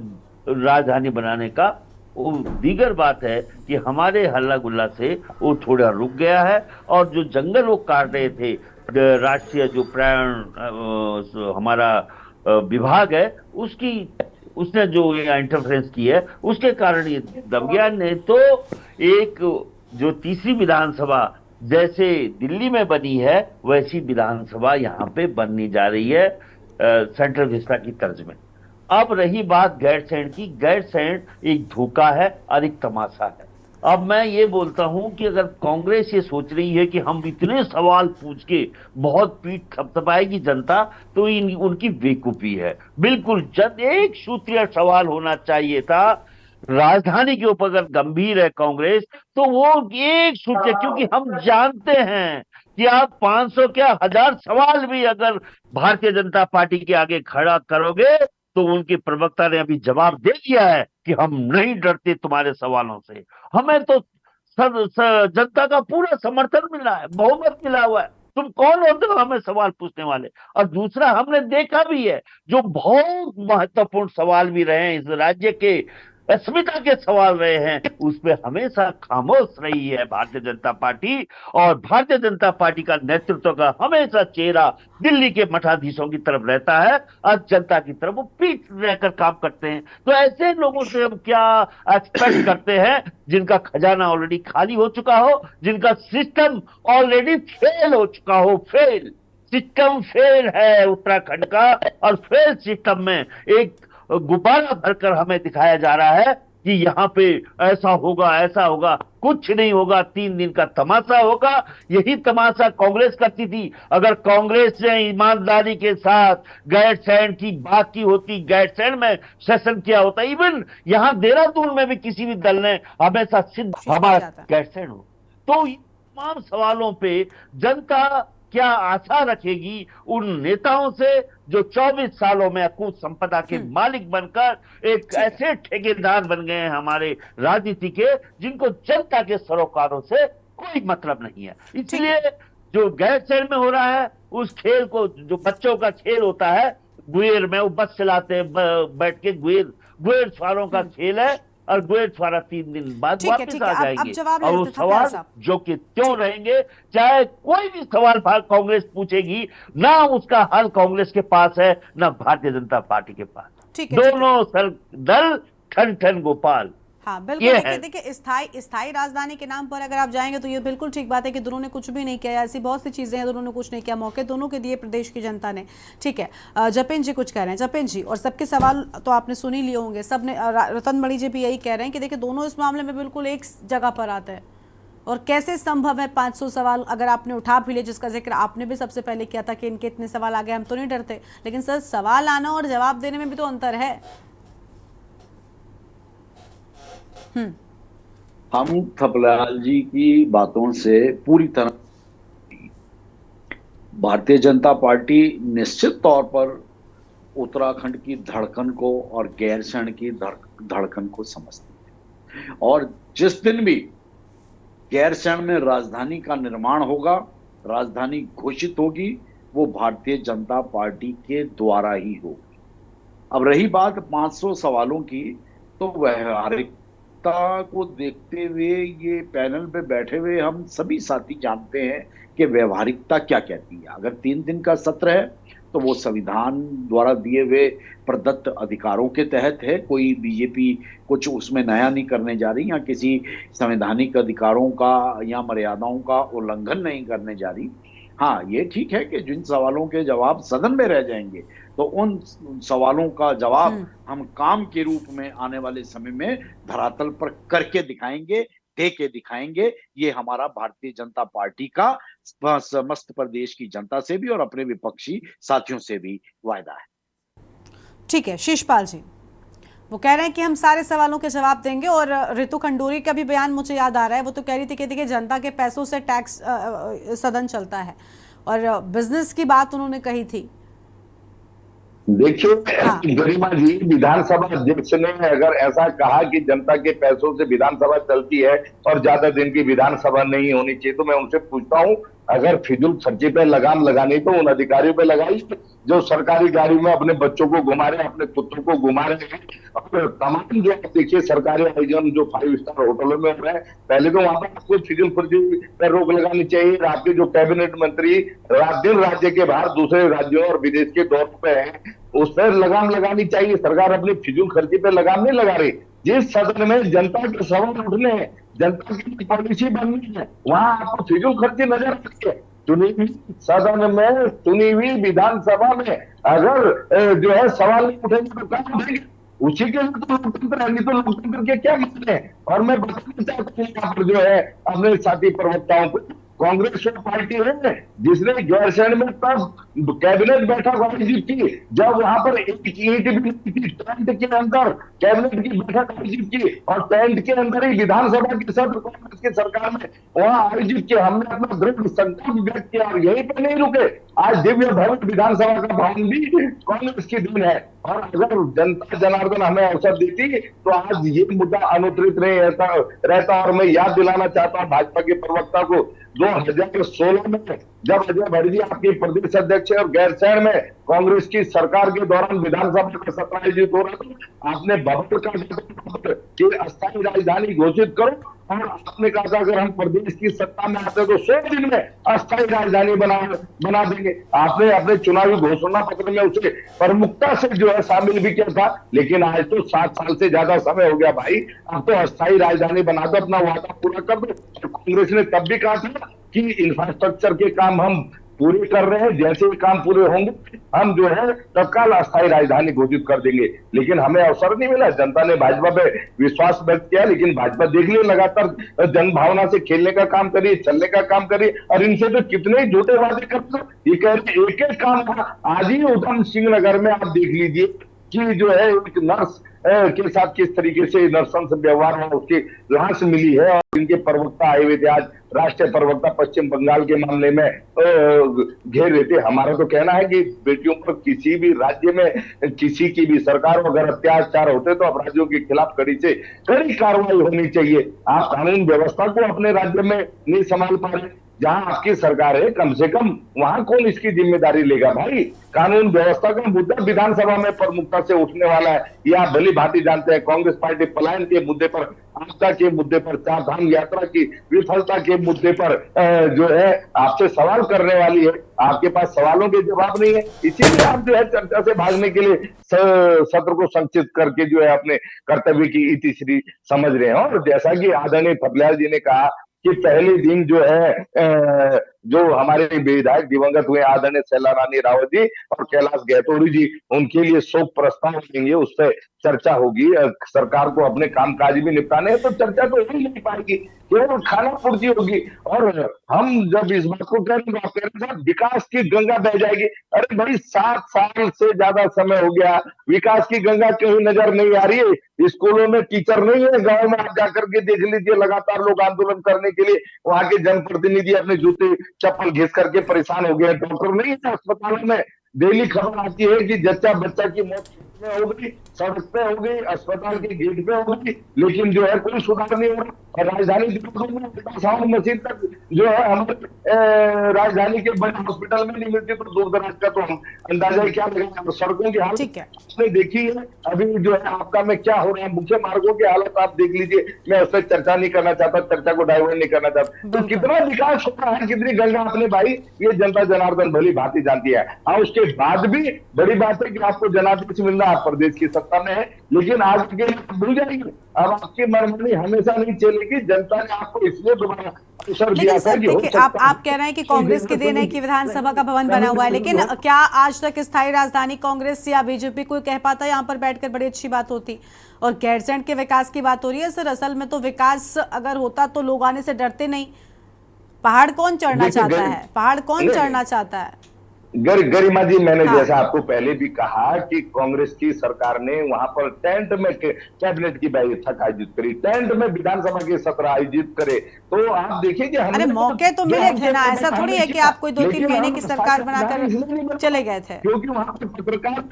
राजधानी बनाने का। दीगर बात है कि हमारे हल्ला गुल्ला से वो थोड़ा रुक गया है और जो जंगल वो काट रहे थे, राष्ट्रीय जो पर्यावरण हमारा विभाग है, उसने जो इंटरफेरेंस की है, उसके कारण ये दब गया। नहीं तो एक जो तीसरी विधानसभा जैसे दिल्ली में बनी है, वैसी विधानसभा यहाँ पे बननी जा रही है सेंट्रल विस्टा की तर्ज में। अब रही बात गैरसैंण की, गैरसैंण एक धोखा है और एक तमाशा है। अब मैं ये बोलता हूं कि अगर कांग्रेस ये सोच रही है कि हम इतने सवाल पूछ के बहुत पीठ थपथपाएगी जनता, तो उनकी बेवकूफी है। बिल्कुल एक सूत्रीय सवाल होना चाहिए था। राजधानी के ऊपर अगर गंभीर है कांग्रेस, तो वो एक सूत्रीय, क्योंकि हम जानते हैं कि आप 500 क्या 1000 सवाल भी अगर भारतीय जनता पार्टी के आगे खड़ा करोगे, तो उनके प्रवक्ता ने अभी जवाब दे दिया है कि हम नहीं डरते तुम्हारे सवालों से। हमें तो जनता का पूरा समर्थन मिला है, बहुमत मिला हुआ है। तुम कौन होते हो हमें सवाल पूछने वाले? और दूसरा, हमने देखा भी है जो बहुत महत्वपूर्ण सवाल भी रहे हैं, इस राज्य के अस्मिता के सवाल रहे हैं, उस पे हमेशा खामोश रही है भारतीय जनता पार्टी। और भारतीय जनता पार्टी का नेतृत्व का हमेशा चेहरा दिल्ली के मठाधीशों की तरफ रहता है और जनता की तरफ वो पीठ रहकर काम करते हैं। तो ऐसे लोगों से हम क्या एक्सपेक्ट करते हैं जिनका खजाना ऑलरेडी खाली हो चुका हो, जिनका सिस्टम ऑलरेडी फेल हो चुका हो। फेल सिस्टम फेल है उत्तराखंड का, और फेल सिस्टम में एक गुब्बारा भरकर हमें दिखाया जा रहा है कि यहाँ पे ऐसा होगा ऐसा होगा। कुछ नहीं होगा, 3 दिन का तमाशा होगा। यही तमाशा कांग्रेस करती थी। अगर कांग्रेस ने ईमानदारी के साथ गैरसैंण की बात की होती, गैरसैंण में सेशन किया होता, इवन यहाँ देहरादून में भी किसी भी दल ने हमेशा सिद्ध हमारा गैरसैंण हो, तो तमाम सवालों पे जनता क्या आशा रखेगी उन नेताओं से जो 24 सालों में अकूत संपदा के मालिक बनकर एक ऐसे ठेकेदार बन गए हैं हमारे राजनीति के, जिनको जनता के सरोकारों से कोई मतलब नहीं है। इसलिए जो गैरसैंण में हो रहा है, उस खेल को, जो बच्चों का खेल होता है गुएर में, वो बस चलाते हैं बैठ के, गुएर सवारों का खेल है, और गुएर सवारा 3 दिन बाद वापस आ जाएंगे। और वो सवाल जो कि त्यों रहेंगे, चाहे कोई भी सवाल कांग्रेस पूछेगी, ना उसका हल कांग्रेस के पास है ना भारतीय जनता पार्टी के पास। दोनों दल ठन ठन गोपाल। हाँ बिल्कुल, देखिए स्थायी राजधानी के नाम पर अगर आप जाएंगे तो ये बिल्कुल ठीक बात है कि दोनों ने कुछ भी नहीं किया। ऐसी बहुत सी चीजें हैं, दोनों ने कुछ नहीं किया, मौके दोनों के दिए प्रदेश की जनता ने। ठीक है, जपेन जी कुछ कह रहे हैं। जपेन जी, और सबके सवाल तो आपने सुन ही लिए होंगे, सबने, रतन मणि जी भी यही कह रहे हैं कि देखिए दोनों इस मामले में बिल्कुल एक जगह पर आते हैं। और कैसे संभव है 500 सवाल अगर आपने उठा भी लिए, जिसका जिक्र आपने भी सबसे पहले किया था कि इनके इतने सवाल आ गए, हम तो नहीं डरते, लेकिन सर सवाल आना और जवाब देने में भी तो अंतर है। हम थपलाल जी की बातों से पूरी तरह, भारतीय जनता पार्टी निश्चित तौर पर उत्तराखंड की धड़कन को और गैरसैंण की धड़कन को समझती है। और जिस दिन भी गैरसैंण में राजधानी का निर्माण होगा, राजधानी घोषित होगी, वो भारतीय जनता पार्टी के द्वारा ही होगी। अब रही बात 500 सवालों की, तो व्यवहारिक को देखते हुए ये पैनल पे बैठे हुए हम सभी साथी जानते हैं कि व्यवहारिकता क्या कहती है। अगर 3 दिन का सत्र है तो वो संविधान द्वारा दिए हुए प्रदत्त अधिकारों के तहत है। कोई बीजेपी कुछ उसमें नया नहीं करने जा रही, या किसी संवैधानिक अधिकारों का या मर्यादाओं का उल्लंघन नहीं करने जा रही। हाँ, ये ठीक है कि जिन सवालों के जवाब सदन में रह जाएंगे तो उन सवालों का जवाब हम काम के रूप में आने वाले समय में धरातल पर करके दिखाएंगे, दे के दिखाएंगे। ये हमारा भारतीय जनता पार्टी का समस्त प्रदेश की जनता से भी और अपने विपक्षी साथियों से भी वायदा है। ठीक है, शिषपाल जी वो कह रहे हैं कि हम सारे सवालों के जवाब देंगे। और ऋतु खंडूरी का भी बयान मुझे याद आ रहा है, वो तो कह रही थी कि देखिए जनता के पैसों से टैक्स सदन चलता है, और बिजनेस की बात उन्होंने कही थी। देखिए गरिमा जी, विधानसभा अध्यक्ष ने अगर ऐसा कहा कि जनता के पैसों से विधानसभा चलती है और ज्यादा दिन की विधानसभा नहीं होनी चाहिए, तो मैं उनसे पूछता हूं, अगर फिजूल खर्ची पे लगाम लगानी तो उन अधिकारियों पे लगाई जो सरकारी गाड़ी में अपने बच्चों को घुमा रहे हैं, अपने पुत्रों को घुमा रहे हैं। और तमाम जो देखिए सरकारी आयोजन जो 5 स्टार होटलों में हो रहे हैं, पहले तो वहां पर आपको फिजूल खर्ची पर रोक लगानी चाहिए। आपके जो कैबिनेट मंत्री रात दिन राज्य के बाहर दूसरे राज्यों और विदेश के दौर पे हैं, उस पर लगाम लगानी चाहिए। सरकार अपनी फिजूल खर्ची पे लगाम नहीं लगा रही। जिस सदन में जनता के सवाल उठने हैं, जनता की पॉलिसी बननी है, वहां आपको फिजूल खर्ची नजर आती है। चुनी हुई सदन में, चुनी हुई विधानसभा में अगर जो है सवाल नहीं उठेंगे तो क्या उठेंगे? उसी के लिए तो लोकतंत्र है, नहीं तो लोकतंत्र के क्या मतलब है? और मैं बताना चाहता हूँ यहाँ पर जो है अपने साथी प्रवक्ताओं को, कांग्रेस पार्टी है जिसने गैरसैंण में तब कैबिनेट बैठक आयोजित की जब वहां पर एक ईंट भी टेंट के अंदर कैबिनेट की बैठक आयोजित की, और टेंट के अंदर ही विधानसभा के सत्र कांग्रेस की सरकार में वहां आयोजित किया। हमने अपना दृढ़ संकल्प व्यक्त किया और यहीं पर नहीं रुके। आज दिव्य भव्य विधानसभा का भवन भी कांग्रेस की देन है। और अगर जनता जनार्दन हमें अवसर देती तो आज ये मुद्दा अनुत्तरित नहीं रहता। और मैं याद दिलाना चाहता हूँ भाजपा के प्रवक्ता को, 2016 में जब अजय भट्ट आपके प्रदेश अध्यक्ष और गैरसैंण में कांग्रेस की सरकार के दौरान विधानसभा का सत्र आयोजित हो रहा था, आपने बबल का कि अस्थायी राजधानी घोषित करो, और आपने कहा था अगर हम प्रदेश की सत्ता में आते तो 100 दिन में अस्थायी राजधानी बना देंगे। आपने अपने चुनावी घोषणा पत्र में उसे प्रमुखता से जो है शामिल भी किया था। लेकिन आज तो 7 साल से ज्यादा समय हो गया भाई, अब तो अस्थायी राजधानी बना दो, अपना वादा पूरा कर दो। कांग्रेस ने तब भी कहा था कि इंफ्रास्ट्रक्चर के काम हम पूरे कर रहे हैं, जैसे ही काम पूरे होंगे हम जो है तत्काल अस्थायी राजधानी घोषित कर देंगे। लेकिन हमें अवसर नहीं मिला। जनता ने भाजपा पे विश्वास व्यक्त किया, लेकिन भाजपा देख लिए लगातार जन भावना से खेलने का काम करिए, चलने का काम करिए। और इनसे तो कितने ही झूठे वादे करते हो, ये कह रहे एक एक काम। आज ही उधम सिंह नगर में आप देख लीजिए कि जो है एक नर्स के साथ किस तरीके से नर्सों से व्यवहार हुआ, उसकी लाश मिली है। और इनके प्रवक्ता आए हुए थे आज, राष्ट्रीय प्रवक्ता पश्चिम बंगाल के मामले में घेर रहे थे। हमारा तो कहना है कि बेटियों पर किसी भी राज्य में किसी की भी सरकार अगर अत्याचार होते तो अपराधियों के खिलाफ कड़ी से कड़ी कार्रवाई होनी चाहिए। आप कानून व्यवस्था को अपने राज्य में नहीं संभाल पा रहे, जहां आपकी सरकार है कम से कम वहां कौन इसकी जिम्मेदारी लेगा भाई। कानून व्यवस्था का मुद्दा विधानसभा में प्रमुखता से उठने वाला है। ये आप भली भांति जानते हैं। कांग्रेस पार्टी पलायन के मुद्दे पर, आपदा के मुद्दे पर, चार धाम यात्रा की विफलता के मुद्दे पर जो है आपसे सवाल करने वाली है। आपके पास सवालों के जवाब नहीं है, इसीलिए आप जो है चर्चा से भागने के लिए सत्र को संक्षिप्त करके जो है अपने कर्तव्य की इतिश्री समझ रहे हैं। और जैसा कि आदरणीय फतलियाल जी ने कहा कि पहले दिन जो है जो हमारे विधायक दिवंगत हुए आदरणीय शैला रानी रावत जी और कैलाश गहतोड़ी जी, उनके लिए शोक प्रस्ताव देंगे, उस पर चर्चा होगी। सरकार को अपने कामकाज भी निपटाने हैं तो चर्चा तो हो ही नहीं पाएगी, केवल खाना पूर्ति होगी। और हम जब इस बात को कह रहे हैं विकास की गंगा बह जाएगी, अरे भाई 7 साल से ज्यादा समय हो गया, विकास की गंगा कहीं नजर नहीं आ रही है। स्कूलों में टीचर नहीं है, गाँव में आप जाकर के देख लीजिए, लगातार लोग आंदोलन करने के लिए वहां के जनप्रतिनिधि अपने जूते चप्पल घिस करके परेशान हो गए। डॉक्टर नहीं है अस्पतालों में, डेली खबर आती है कि जच्चा बच्चा की मौत हो गई, सड़क पे हो गई, अस्पताल के गेट पे हो गई, लेकिन जो है कोई सुधार नहीं हो रहा। और राजधानी में मशीन तक जो है हमारे राजधानी के बड़े हॉस्पिटल में नहीं मिलती, तो दूर दराज का तो हम अंदाजा क्या लगाएंगे। सड़कों की हालत आपने देखी है, अभी जो है आपका में क्या हो रहा है, मुख्य मार्गों की हालत आप देख लीजिए। मैं उस पर चर्चा नहीं करना चाहता, चर्चा को डाइवर्ट नहीं करना चाहता। तो कितना विकास हो रहा है, कितनी गंगा अपने भाई, ये जनता जनार्दन भली भांति जानती है। और उसके बाद भी बड़ी बात है कि आपको जनादेश मिल रहा है, आप प्रदेश की सत्ता में है, लेकिन आज के लिए भूल जाएंगे। अब आपकी मनमानी हमेशा नहीं चलेगी। जनता ने आपको इसलिए दोबारा अवसर दिया था कि देखिए आप कह रहे हैं कि कांग्रेस की देन है कि विधानसभा का भवन बना हुआ है, लेकिन क्या आज तक स्थायी राजधानी कांग्रेस या बीजेपी कोई कह पाता यहाँ पर बैठकर बड़ी अच्छी बात होती। और गैरसैंण के विकास की बात हो रही है सर, असल में तो विकास अगर होता तो लोग आने से डरते नहीं। पहाड़ कौन चढ़ना चाहता है, पहाड़ कौन चढ़ना चाहता है? गरिमा जी, मैंने जैसा आपको पहले भी कहा कि कांग्रेस की सरकार ने वहां पर टेंट में कैबिनेट की बैठक आयोजित करी, टेंट में विधानसभा के सत्र आयोजित करे। तो आप देखिए कि अरे मौके तो मिले थे ना, ऐसा थोड़ी है कि आप कोई 2-3 महीने की सरकार बनाकर चले गए थे। क्योंकि वहां पर पत्रकार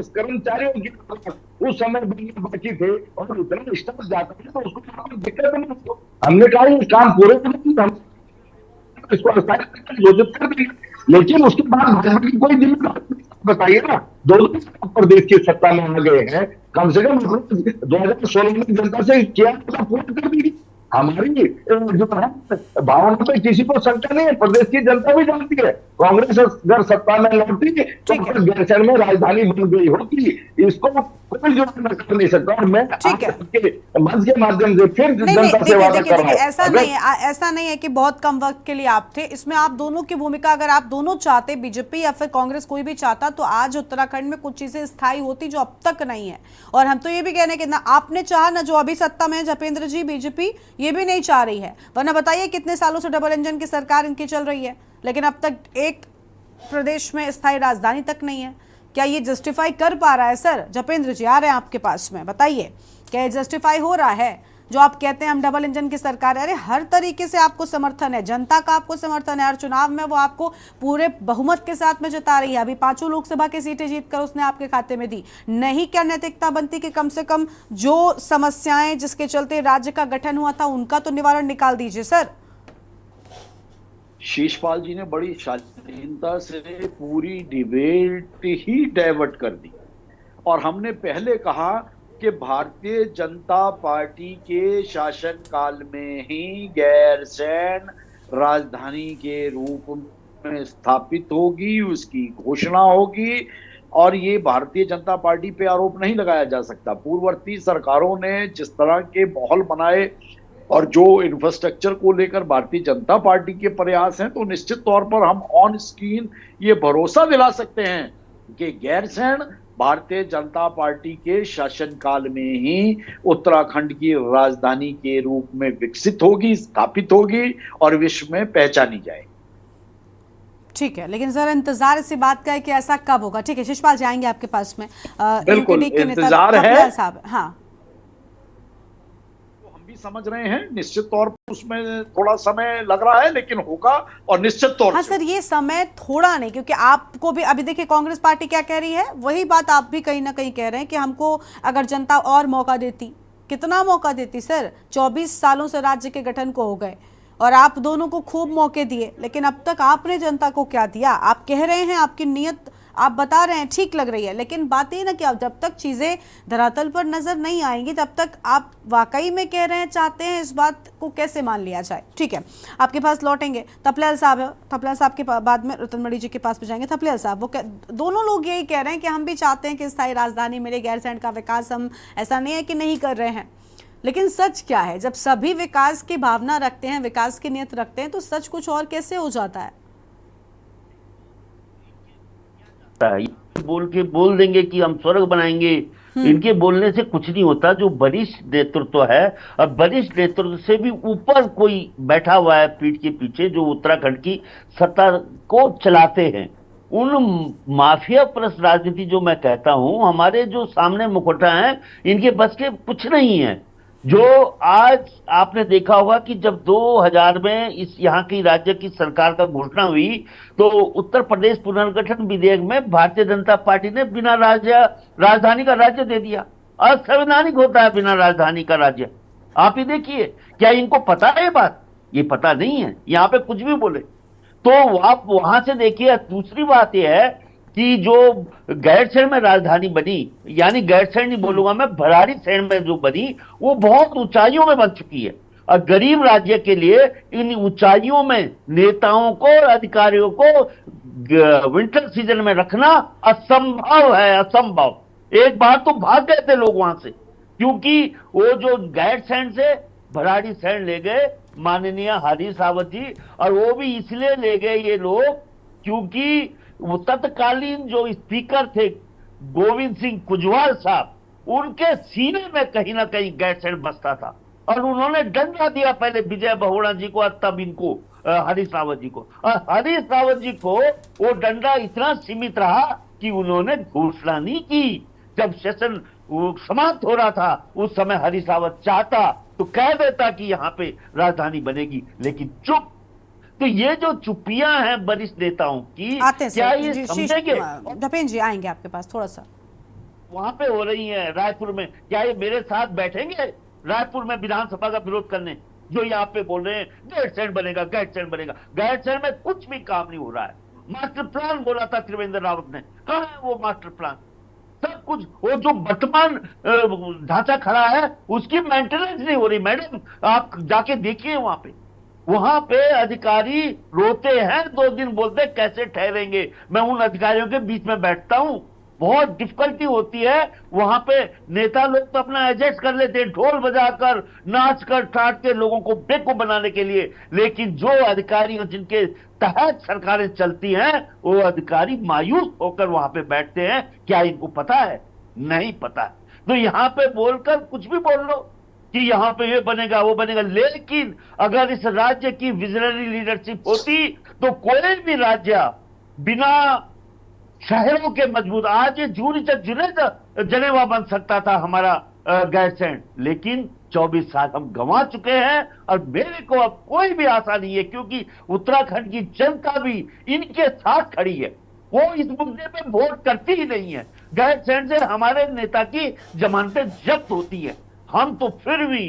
कर्मचारियों की उस समय बाकी थे और उतना स्टाफ जाता है तो उसको दिक्कत नहीं। हमने कहा ये काम पूरे इसको घोषित कर देंगे, लेकिन उसके बाद भाजपा की कोई जिम्मेदारी बताइए ना। दोनों प्रदेश की सत्ता में आ गए हैं, कम से कम 2016 में जनता से क्या पूरा कर दी। हमारी जो है भावना पे किसी को शंका नहीं है, प्रदेश की जनता भी जानती है। कांग्रेस अगर सत्ता में लौटती तो गैरसैंण में राजधानी बन गई होती, इसको कोई जो कर नहीं सकता। और मैं आपके मंच के माध्यम से फिर जनता से वादा कर रहा हूं, ऐसा नहीं है कि बहुत कम वक्त के लिए आप थे इसमें। आप दोनों की भूमिका, अगर आप दोनों चाहते, बीजेपी या फिर कांग्रेस कोई भी चाहता, तो आज उत्तराखंड में कुछ चीजें स्थायी होती जो अब तक नहीं है। और हम तो ये भी कह रहे हैं कि ना आपने चाहा, ना जो अभी सत्ता में है जपेंद्र जी बीजेपी ये भी नहीं चाह रही है। वरना बताइए कितने सालों से डबल इंजन की सरकार इनकी चल रही है, लेकिन अब तक एक प्रदेश में स्थायी राजधानी तक नहीं है। क्या ये जस्टिफाई कर पा रहा है सर? जपेंद्र जी आ रहे हैं आपके पास में, बताइए क्या ये जस्टिफाई हो रहा है जो आप कहते हैं हम डबल इंजन की सरकार है, अरे हर तरीके से आपको समर्थन है, जनता का आपको समर्थन है, हर चुनाव में वो आपको पूरे बहुमत के साथ में जिता रही है। अभी 5 लोकसभा की सीटें जीतकर उसने आपके खाते में दी। नहीं क्या नैतिकता बनती कि कम से कम जो समस्याएं जिसके चलते राज्य का गठन हुआ था उनका तो निवारण निकाल दीजिए सर। शीशपाल जी ने बड़ी शालीनता से पूरी डिबेट ही डाइवर्ट कर दी, और हमने पहले कहा कि भारतीय जनता पार्टी के शासनकाल में ही गैरसैंण राजधानी के रूप में स्थापित होगी, उसकी घोषणा होगी, और ये भारतीय जनता पार्टी पे आरोप नहीं लगाया जा सकता। पूर्ववर्ती सरकारों ने जिस तरह के माहौल बनाए और जो इंफ्रास्ट्रक्चर को लेकर भारतीय जनता पार्टी के प्रयास हैं, तो निश्चित तौर पर हम ऑन स्क्रीन ये भरोसा दिला सकते हैं कि गैरसैंण भारतीय जनता पार्टी के शासनकाल में ही उत्तराखंड की राजधानी के रूप में विकसित होगी, स्थापित होगी और विश्व में पहचानी जाएगी। ठीक है, लेकिन सर इंतजार इसी बात का है कि ऐसा कब होगा। ठीक है, शिशपाल जाएंगे आपके पास में। बिल्कुल इंतजार है साहब। हाँ, भी समझ रहे हैं, निश्चित तौर पर उसमें थोड़ा समय लग रहा है, लेकिन होगा और निश्चित तौर हाँ सर, ये समय थोड़ा नहीं, क्योंकि आपको भी अभी देखिए कांग्रेस पार्टी क्या कह रही है, वही बात आप भी कहीं ना कहीं कह रहे हैं कि हमको अगर जनता और मौका देती, कितना मौका देती सर। 24 सालों से राज्य के गठन को हो गए और आप दोनों को खूब मौके दिए, लेकिन अब तक आपने जनता को क्या दिया। आप कह रहे हैं, आपकी नीयत आप बता रहे हैं ठीक लग रही है, लेकिन बात ये ना कि जब तक चीजें धरातल पर नजर नहीं आएंगी तब तक आप वाकई में कह रहे हैं, चाहते हैं, इस बात को कैसे मान लिया जाए। ठीक है, आपके पास लौटेंगे। थपलियाल साहब है, थपलियाल साहब के बाद में रतनमणि जी के पास भी जाएंगे। थपलियाल साहब, वो दोनों लोग यही कह रहे हैं कि हम भी चाहते हैं कि स्थायी राजधानी मिले, गैरसैंण का विकास हम ऐसा नहीं है कि नहीं कर रहे हैं, लेकिन सच क्या है, जब सभी विकास की भावना रखते हैं, विकास की नीयत रखते हैं, तो सच कुछ और कैसे हो जाता है। बोल देंगे कि हम स्वर्ग बनाएंगे, इनके बोलने से कुछ नहीं होता। जो वरिष्ठ नेतृत्व है, और वरिष्ठ नेतृत्व से भी ऊपर कोई बैठा हुआ है पीठ के पीछे, जो उत्तराखंड की सत्ता को चलाते हैं, उन माफिया परस्त राजनीति जो मैं कहता हूं, हमारे जो सामने मुखौटा है, इनके बस के कुछ नहीं है। जो आज आपने देखा होगा कि जब 2000 में इस यहाँ की राज्य की सरकार का घोषणा हुई, तो उत्तर प्रदेश पुनर्गठन विधेयक में भारतीय जनता पार्टी ने बिना राजधानी का राज्य दे दिया। असंवैधानिक होता है बिना राजधानी का राज्य। आप ही देखिए, क्या इनको पता है ये बात? ये पता नहीं है, यहाँ पे कुछ भी बोले। तो आप वहां से देखिए। दूसरी बात यह है कि जो गैरसैंण में राजधानी बनी, यानी गैरसैंण नहीं बोलूंगा मैं, भराड़ीसैंण में जो बनी, वो बहुत ऊंचाइयों में बन चुकी है, और गरीब राज्य के लिए इन ऊंचाइयों में नेताओं को, अधिकारियों को विंटर सीजन में रखना असंभव है, असंभव। एक बार तो भाग गए थे लोग वहां से, क्योंकि वो जो गैरसैंण से भराड़ीसैंण ले गए माननीय हरीश रावत जी, और वो भी इसलिए ले गए ये लोग क्योंकि वो तत्कालीन जो स्पीकर थे गोविंद सिंह कुजवाल साहब, उनके सीने में कहीं ना कहीं गैरसैंण बसता था, और उन्होंने डंडा दिया पहले विजय बहुगुणा जी को, तब इनको हरीश रावत जी को। और हरीश रावत जी को वो डंडा इतना सीमित रहा कि उन्होंने घोषणा नहीं की। जब सेशन समाप्त हो रहा था, उस समय हरीश रावत चाहता तो कह देता कि यहाँ पे राजधानी बनेगी, लेकिन चुप। तो ये जो चुप्पियां हैं वरिष्ठ नेताओं की, क्या ये समझेंगे? धपेन जी आएंगे आपके पास थोड़ा सा। वहां पे हो रही है रायपुर में, क्या ये मेरे साथ बैठेंगे रायपुर में विधानसभा का विरोध करने, जो यहाँ पे बोल रहे हैं गैरसैंण बनेगा, गैरसैंण बनेगा? गैरसैंण में कुछ भी काम नहीं हो रहा है। मास्टर प्लान बोला था त्रिवेंद्र रावत ने, कहाँ है वो मास्टर प्लान? सब कुछ, वो जो वर्तमान ढांचा खड़ा है उसकी मेंटेनेंस नहीं हो रही। मैडम आप जाके देखिए, वहां पे अधिकारी रोते हैं, 2 दिन बोलते कैसे ठहरेंगे। मैं उन अधिकारियों के बीच में बैठता हूं, बहुत डिफिकल्टी होती है। वहां पे नेता लोग तो अपना एडजस्ट कर लेते हैं, ढोल बजाकर, नाच कर, टाट के लोगों को बेवकूफ बनाने के लिए, लेकिन जो अधिकारी जिनके तहत सरकारें चलती हैं, वो अधिकारी मायूस होकर वहां पे बैठते हैं। क्या इनको पता है? नहीं पता है। तो यहाँ पे बोलकर कुछ भी बोल लो कि यहाँ पे ये बनेगा, वो बनेगा, लेकिन अगर इस राज्य की विजनरी लीडरशिप होती तो कोई भी राज्य बिना शहरों के मजबूत, आज ये जूरी तक जुनेवा बन सकता था हमारा गैरसैंण, लेकिन 24 साल हम गंवा चुके हैं और मेरे को अब कोई भी आशा नहीं है, क्योंकि उत्तराखंड की जनता भी इनके साथ खड़ी है। वो इस मुद्दे पे वोट करती ही नहीं है। गैरसैंण से हमारे नेता की जमानतें जब्त होती है, हम तो फिर भी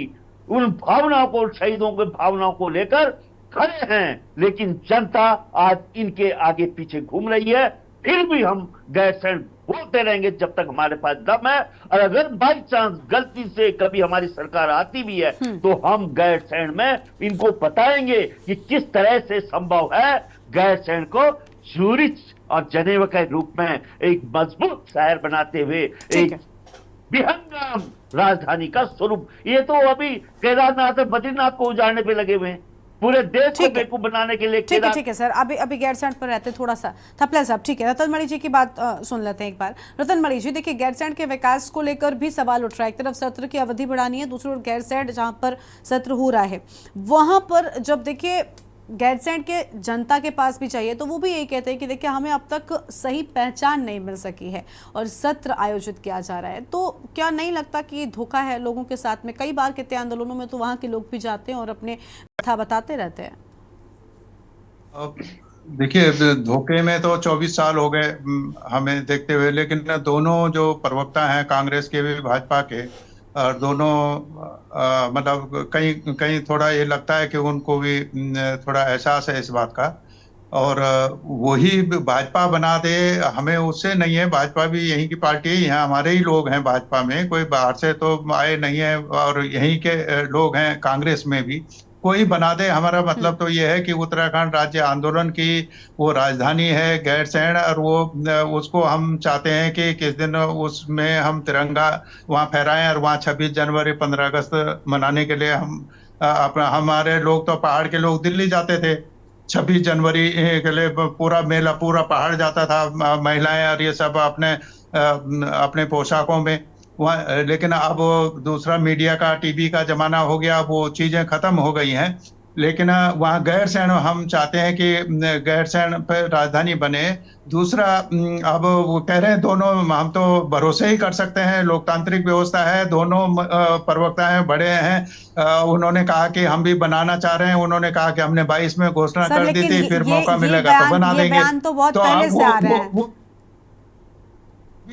उन भावनाओं को, शहीदों के भावनाओं को लेकर खड़े हैं, लेकिन जनता आज इनके आगे पीछे घूम रही है। फिर भी हम गैरसैंण बोलते रहेंगे जब तक हमारे पास दम है, और अगर बाई चांस गलती से कभी हमारी सरकार आती भी है तो हम गैरसैंण में इनको बताएंगे कि किस तरह से संभव है गैरसैंण को ज्यूरिच और जनेवा के रूप में एक मजबूत शहर बनाते हुए एक विहंगम राजधानी का स्वरूप। ये तो अभी केदारनाथ और बद्रीनाथ को उजाड़ने पे लगे हुए हैं, पूरे देश को बेवकूफ बनाने के लिए। ठीक है सर, अभी गैरसैंण पर रहते थोड़ा सा थपला साहब। ठीक है, रतन मणि जी की बात सुन लेते हैं एक बार। रतन मणि जी, देखिए गैरसैंण के विकास को लेकर भी सवाल उठ रहा है। एक तरफ सत्र की अवधि बढ़ानी है, दूसरी ओर गैरसैंण जहां पर सत्र हो रहा है वहां पर जब देखिए गैरसैंण के जनता के पास भी चाहिए तो वो भी यही कहते हैं कि देखिए हमें अब तक सही पहचान नहीं मिल सकी है और सत्र आयोजित किया जा रहा है। तो क्या नहीं लगता कि ये धोखा है लोगों के साथ में? कई बार कितने आंदोलनों में तो वहाँ के लोग भी जाते हैं और अपने कथा बताते रहते हैं। देखिए, धोखे में तो 24 साल हो गए हमें देखते हुए, लेकिन दोनों जो प्रवक्ता हैं कांग्रेस के भी भाजपा के, और दोनों मतलब कहीं कहीं थोड़ा ये लगता है कि उनको भी थोड़ा एहसास है इस बात का, और वही भाजपा बना दे हमें उससे नहीं है। भाजपा भी यहीं की पार्टी है, यहाँ हमारे ही लोग हैं भाजपा में, कोई बाहर से तो आए नहीं है, और यहीं के लोग हैं कांग्रेस में भी। कोई बना दे, हमारा मतलब तो ये है कि उत्तराखंड राज्य आंदोलन की वो राजधानी है गैरसैंण, और वो उसको हम चाहते हैं कि किस दिन उसमें हम तिरंगा वहाँ फहराएं, और वहाँ 26 जनवरी 15 अगस्त मनाने के लिए हम हमारे लोग तो पहाड़ के लोग दिल्ली जाते थे 26 जनवरी के लिए, पूरा मेला पूरा पहाड़ जाता था, महिलाएं और ये सब अपने पोशाकों में वहाँ। लेकिन अब दूसरा मीडिया का, टीवी का जमाना हो गया, वो चीजें खत्म हो गई हैं। लेकिन वहाँ गैरसैंण हम चाहते हैं कि गैरसैंण पे राजधानी बने। दूसरा, अब वो कह रहे हैं दोनों, हम तो भरोसे ही कर सकते हैं, लोकतांत्रिक व्यवस्था है, दोनों प्रवक्ता हैं, बड़े हैं, उन्होंने कहा कि हम भी बनाना चाह रहे हैं, उन्होंने कहा कि हमने 22 में घोषणा कर दी थी, फिर मौका मिलेगा तो बना देंगे। बयान तो बहुत पहले से आ रहे हैं।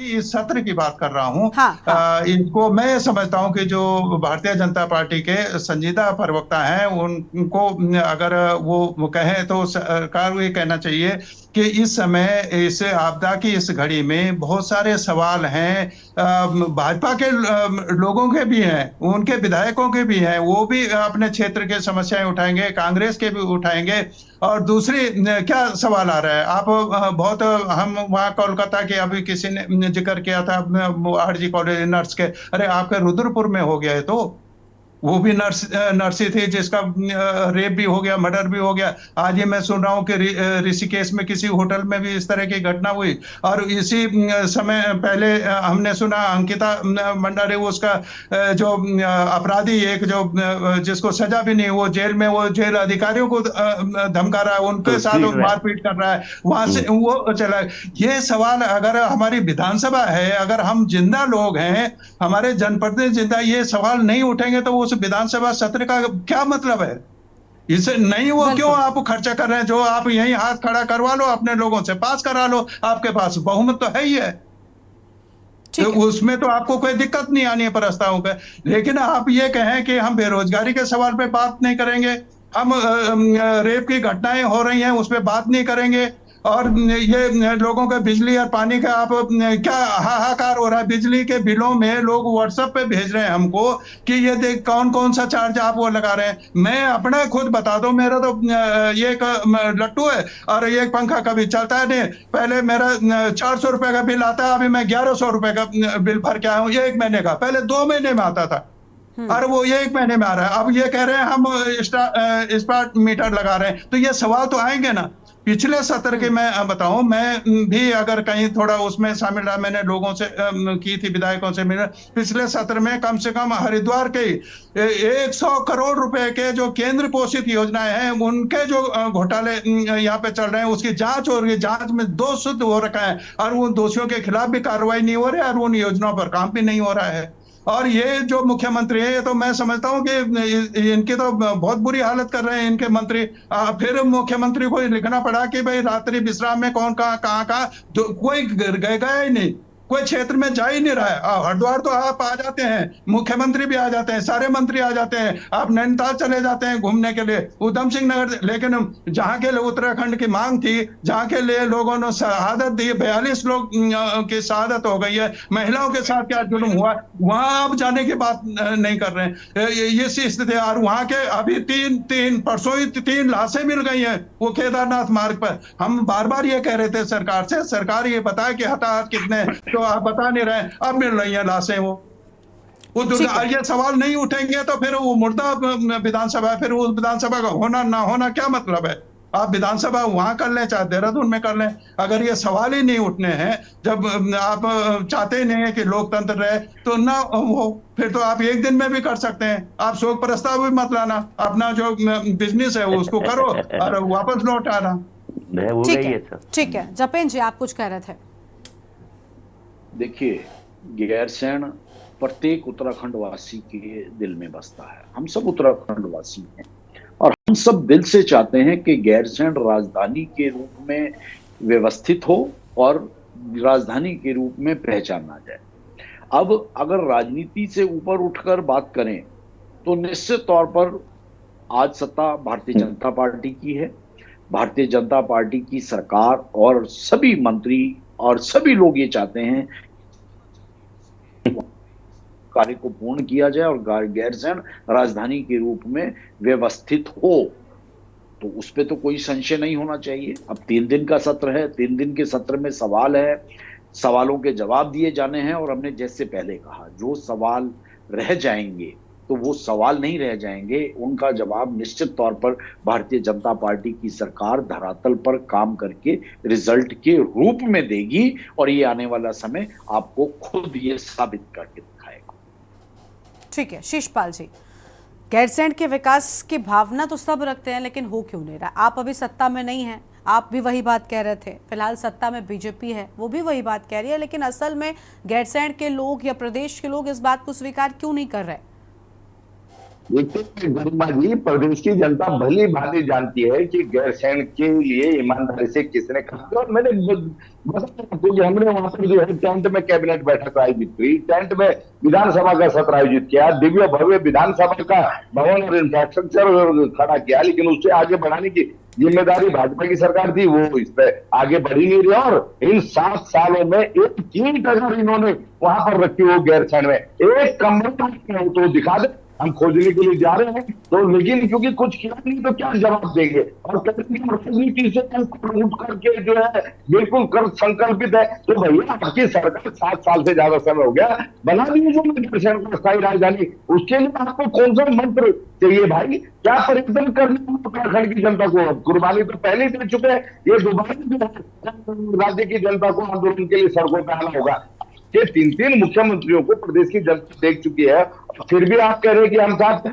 इस सत्र की बात कर रहा हूँ। हाँ। इनको मैं समझता हूँ कि जो भारतीय जनता पार्टी के संजीदा प्रवक्ता हैं उनको अगर वो कहें तो सरकार को ये कहना चाहिए कि इस समय इस आपदा की इस घड़ी में बहुत सारे सवाल हैं, भाजपा के लोगों के भी हैं, उनके विधायकों के भी हैं, वो भी अपने क्षेत्र के समस्याएं उठाएंगे, कांग्रेस के भी उठाएंगे। और दूसरी क्या सवाल आ रहा है, आप बहुत, हम वहाँ कोलकाता के अभी किसी ने जिक्र किया था आरजी कॉलेज नर्स के, अरे आपके रुद्रपुर में हो गया है, तो वो भी नर्सी थी जिसका रेप भी हो गया, मर्डर भी हो गया। आज ये मैं सुन रहा हूँ कि ऋषिकेश में किसी होटल में भी इस तरह की घटना हुई। और इसी समय पहले हमने सुना अंकिता मंडारे, उसका जो अपराधी एक जो जिसको सजा भी नहीं, वो जेल में, वो जेल अधिकारियों को धमका रहा है, उनके साथ मारपीट कर रहा है, वहां से वो चला। ये सवाल अगर हमारी विधानसभा है, अगर हम जिंदा लोग हैं, हमारे जनप्रतिनिधि जिंदा, ये सवाल नहीं उठेंगे तो उस विधानसभा सत्र का क्या मतलब है? इसे नहीं, वो क्यों आप खर्चा कर रहे हैं? जो आप यहीं हाथ खड़ा करवा लो, अपने लोगों से पास करा लो, आपके पास बहुमत तो है ही है, तो उसमें तो आपको कोई दिक्कत नहीं आनी है प्रस्तावों पे। लेकिन आप ये कहें कि हम बेरोजगारी के सवाल पे बात नहीं करेंगे, हम रेप की घटनाएं हो रही हैं उस पर बात नहीं करेंगे, और ये लोगों के बिजली और पानी का आप क्या हाहाकार हो रहा है। बिजली के बिलों में लोग व्हाट्सएप पे भेज रहे हैं हमको कि ये देख कौन कौन सा चार्ज आप वो लगा रहे हैं। मैं अपना खुद बता दूं, मेरा तो ये एक लट्टू है और ये पंखा कभी चलता है नहीं। पहले मेरा 400 रुपए का बिल आता है, अभी मैं 1100 रुपए का बिल भर के आया हूँ, ये 1 महीने का, पहले 2 महीने में आता था, और वो ये 1 महीने में आ रहा है। अब ये कह रहे हैं हम स्मार्ट मीटर लगा रहे हैं, तो ये सवाल तो आएंगे ना। पिछले सत्र के मैं बताऊं, मैं भी अगर कहीं थोड़ा उसमें शामिल रहा, मैंने लोगों से की थी, विधायकों से मिला। पिछले सत्र में कम से कम हरिद्वार के 100 करोड़ रुपए के जो केंद्र पोषित योजनाएं हैं, उनके जो घोटाले यहाँ पे चल रहे हैं, उसकी जांच हो रही है। जांच में दोष सिद्ध हो रखा है और उन दोषियों के खिलाफ भी कार्रवाई नहीं हो रही है और उन योजनाओं पर काम भी नहीं हो रहा है। और ये जो मुख्यमंत्री है, ये तो मैं समझता हूँ कि इनकी तो बहुत बुरी हालत कर रहे हैं इनके मंत्री। फिर मुख्यमंत्री को लिखना पड़ा कि भाई रात्रि विश्राम में कौन कहाँ कोई गया ही नहीं, कोई क्षेत्र में जा ही नहीं रहा है। हरिद्वार तो आप आ जाते हैं, मुख्यमंत्री भी आ जाते हैं, सारे मंत्री आ जाते हैं, आप नैनीताल चले जाते हैं घूमने के लिए, उधम सिंह नगर। लेकिन जहाँ के लिए उत्तराखंड की मांग थी, जहाँ के लिए लोगों ने शहादत दी, 42 लोग की शहादत हो गई है, महिलाओं के साथ क्या जुल्म हुआ, वहां आप जाने की बात नहीं कर रहे हैं। ये स्थिति है। और वहां के अभी परसों ही 3 लाशें मिल गई हैं वो केदारनाथ मार्ग पर। हम बार बार ये कह रहे थे सरकार से, सरकार ये बताए कि हताहत कितने, तो आप बता नहीं रहे, अब मिल रही हैं लाशें। वो ये सवाल नहीं उठेंगे तो फिर वो मुर्दा विधानसभा, फिर वो विधानसभा का होना ना होना क्या मतलब है? आप विधानसभा वहां कर लें, चाहे देहरादून में कर लें, अगर ये सवाल ही नहीं उठने हैं, जब आप चाहते ही नहीं है कि लोकतंत्र रहे, तो ना हो, फिर तो आप एक दिन में भी कर सकते हैं। आप शोक प्रस्ताव भी मत लाना, अपना जो बिजनेस है उसको करो और वापस लौट आना। ठीक है, जपेन जी आप कुछ कह रहे थे। देखिए, गैरसैंण प्रत्येक उत्तराखंड वासी के दिल में बसता है। हम सब उत्तराखंड वासी हैं और हम सब दिल से चाहते हैं कि गैरसैंण राजधानी के रूप में व्यवस्थित हो और राजधानी के रूप में पहचाना जाए। अब अगर राजनीति से ऊपर उठकर बात करें तो निश्चित तौर पर आज सत्ता भारतीय जनता पार्टी की है। भारतीय जनता पार्टी की सरकार और सभी मंत्री और सभी लोग ये चाहते हैं कार्य को पूर्ण किया जाए और गैरसैंण राजधानी के रूप में व्यवस्थित हो, तो उस पे तो कोई संशय नहीं होना चाहिए। अब 3 दिन का सत्र है, 3 दिन के सत्र में सवाल है, सवालों के जवाब दिए जाने हैं और हमने जैसे पहले कहा, जो सवाल रह जाएंगे तो वो सवाल नहीं रह जाएंगे, उनका जवाब निश्चित तौर पर भारतीय जनता पार्टी की सरकार धरातल पर काम करके रिजल्ट के रूप में देगी और ये आने वाला समय आपको खुद ये साबित करके दिखाएगा। ठीक है, शीशपाल जी, गैरसैंण के विकास की भावना तो सब रखते हैं, लेकिन हो क्यों नहीं रहा? आप अभी सत्ता में नहीं हैं, आप भी वही बात कह रहे थे। फिलहाल सत्ता में बीजेपी है, वो भी वही बात कह रही है, लेकिन असल में गैरसैंण के लोग या प्रदेश के लोग इस बात को स्वीकार क्यों नहीं कर रहे? देखिए गरिमा जी, प्रदेश की जनता भली भांति जानती है कि गैरसैंण के लिए ईमानदारी से किसने काम किया। और मैंने क्योंकि हमने वहां पर जो है टेंट में कैबिनेट बैठक आयोजित की, टेंट में विधानसभा का सत्र आयोजित किया, दिव्य भव्य विधानसभा का भवन और इंफ्रास्ट्रक्चर खड़ा किया, लेकिन उससे आगे बढ़ाने की जिम्मेदारी भाजपा की सरकार थी, वो इस पे आगे बढ़ ही नहीं रही। और इन 7 सालों में एक ईंट अगर इन्होंने वहां पर रखी हो गैरसैंण में, एक कमरा तो दिखा दे, हम खोजने के लिए जा रहे हैं। तो लेकिन क्योंकि कुछ किया नहीं तो क्या जवाब देंगे? और राजनीति से उठ करके जो है बिल्कुल कर संकल्पित है। तो भैया आपकी सरकार 7 साल से ज्यादा समय हो गया, बना दी जो गैरसैंण को स्थायी राजधानी, उसके लिए आपको कौन सा मंत्र चाहिए भाई? क्या परिवर्तन करने उत्तराखंड की जनता को? कुर्बानी तो पहले ही दे चुके हैं, ये दोबारा जो है राज्य की जनता को आंदोलन के लिए सड़कों पर आना होगा। के 3 मुख्यमंत्रियों को प्रदेश की जनता देख चुकी है, फिर भी आप कह रहे हैं कि हम साथ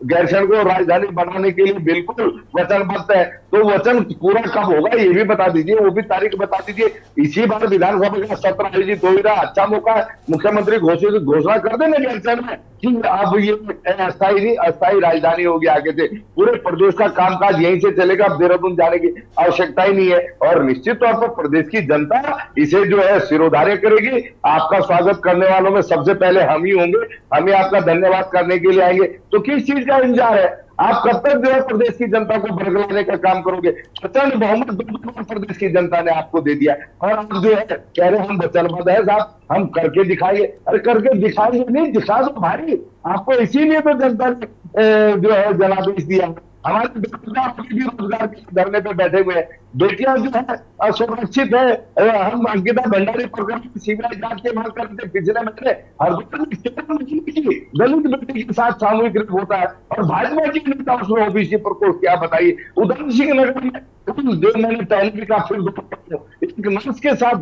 गैरसैंण को राजधानी बनाने के लिए बिल्कुल वचनबद्ध है। तो वचन पूरा कब होगा ये भी बता दीजिए, वो भी तारीख बता दीजिए। इसी बार विधानसभा का सत्र आयोजित हो रहा, अच्छा मौका है, मुख्यमंत्री घोषणा कर देना गैरसैंण में कि अब ये अस्थायी राजधानी होगी। आगे से पूरे प्रदेश का कामकाज यहीं से चलेगा, अब देहरादून जाने की आवश्यकता ही नहीं है। और निश्चित तौर पर प्रदेश की जनता इसे जो है सिरोधार्य करेगी। आपका स्वागत करने वालों में सबसे पहले हम ही होंगे, हमें आपका धन्यवाद करने के लिए आएंगे। तो किस चीज का इंतजार है? आप कब तक जो है प्रदेश की जनता को बरगलाने का काम करोगे? प्रचंड बहुमत प्रदेश की जनता ने आपको दे दिया और आप जो है कह रहे हम वचनबद्ध है साहब, हम करके दिखाएंगे। अरे करके दिखाएंगे नहीं, दिखा दो भाई। आपको इसीलिए तो जनता ने जो है जनादेश दिया। हमारे भी रोजगार के धरने पे बैठे हुए हैं, बेटियां जो है असुरक्षित है। हम अंकिता भंडारी प्रकरण की सीबीआई जांच की मांग करते थे पिछले महीने, दलित बेटी के साथ सामूहिक रेप होता है और भाजपा की नेता उसमें ओबीसी प्रकोष्ठ, क्या बताइए। उधम सिंह नगर में 2 महीने पहले भी का फिर एक नर्स के साथ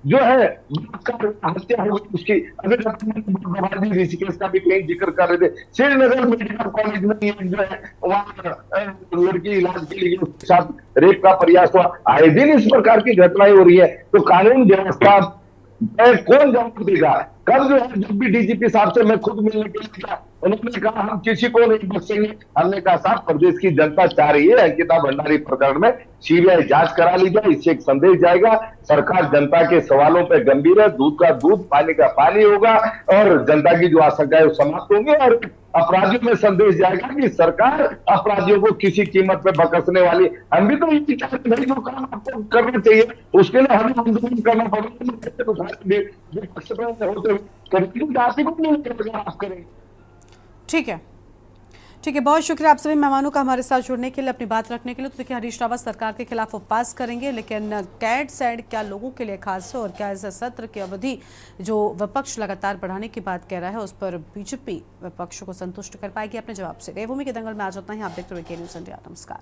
जो है हत्या हो गई उसकी। अभी ऋषिकेश का भी कहीं जिक्र कर रहे थे, श्रीनगर मेडिकल कॉलेज में जो है वहां लड़की इलाज के लिए उसके साथ रेप का प्रयास हुआ। आए दिन इस प्रकार की घटनाएं हो रही है। तो कानून व्यवस्था कौन जवाब देगा? कल जो है जब भी डीजीपी साहब से मैं खुद मिलने के लिए गया, उन्होंने कहा हम किसी को नहीं बख्शेंगे। हमने कहा साहब प्रदेश की जनता चाह रही है अंकिता भंडारी प्रकरण में सीबीआई जांच करा ली जाए, इससे एक संदेश जाएगा सरकार जनता के सवालों पर गंभीर है, दूध का दूध पानी का पानी होगा और जनता की जो आशंकाएं वो समाप्त होंगी और अपराधियों में संदेश जाएगा कि सरकार अपराधियों को किसी कीमत पे बकसने वाली। हम भी तो यही चाहते हैं जो काम आपको करना चाहिए उसके लिए हमें आंदोलन करना पड़ेगा, आप करें। ठीक है, बहुत शुक्रिया आप सभी मेहमानों का हमारे साथ जुड़ने के लिए, अपनी बात रखने के लिए। तो देखिए हरीश रावत सरकार के खिलाफ उपवास करेंगे, लेकिन गैरसैंण क्या लोगों के लिए खास है और क्या इस सत्र की अवधि जो विपक्ष लगातार बढ़ाने की बात कह रहा है उस पर बीजेपी विपक्ष को संतुष्ट कर पाएगी? अपने जवाब से देवभूमि के दंगल में आ जाता है। आप देखते हुए के न्यूज़ इंडिया। नमस्कार।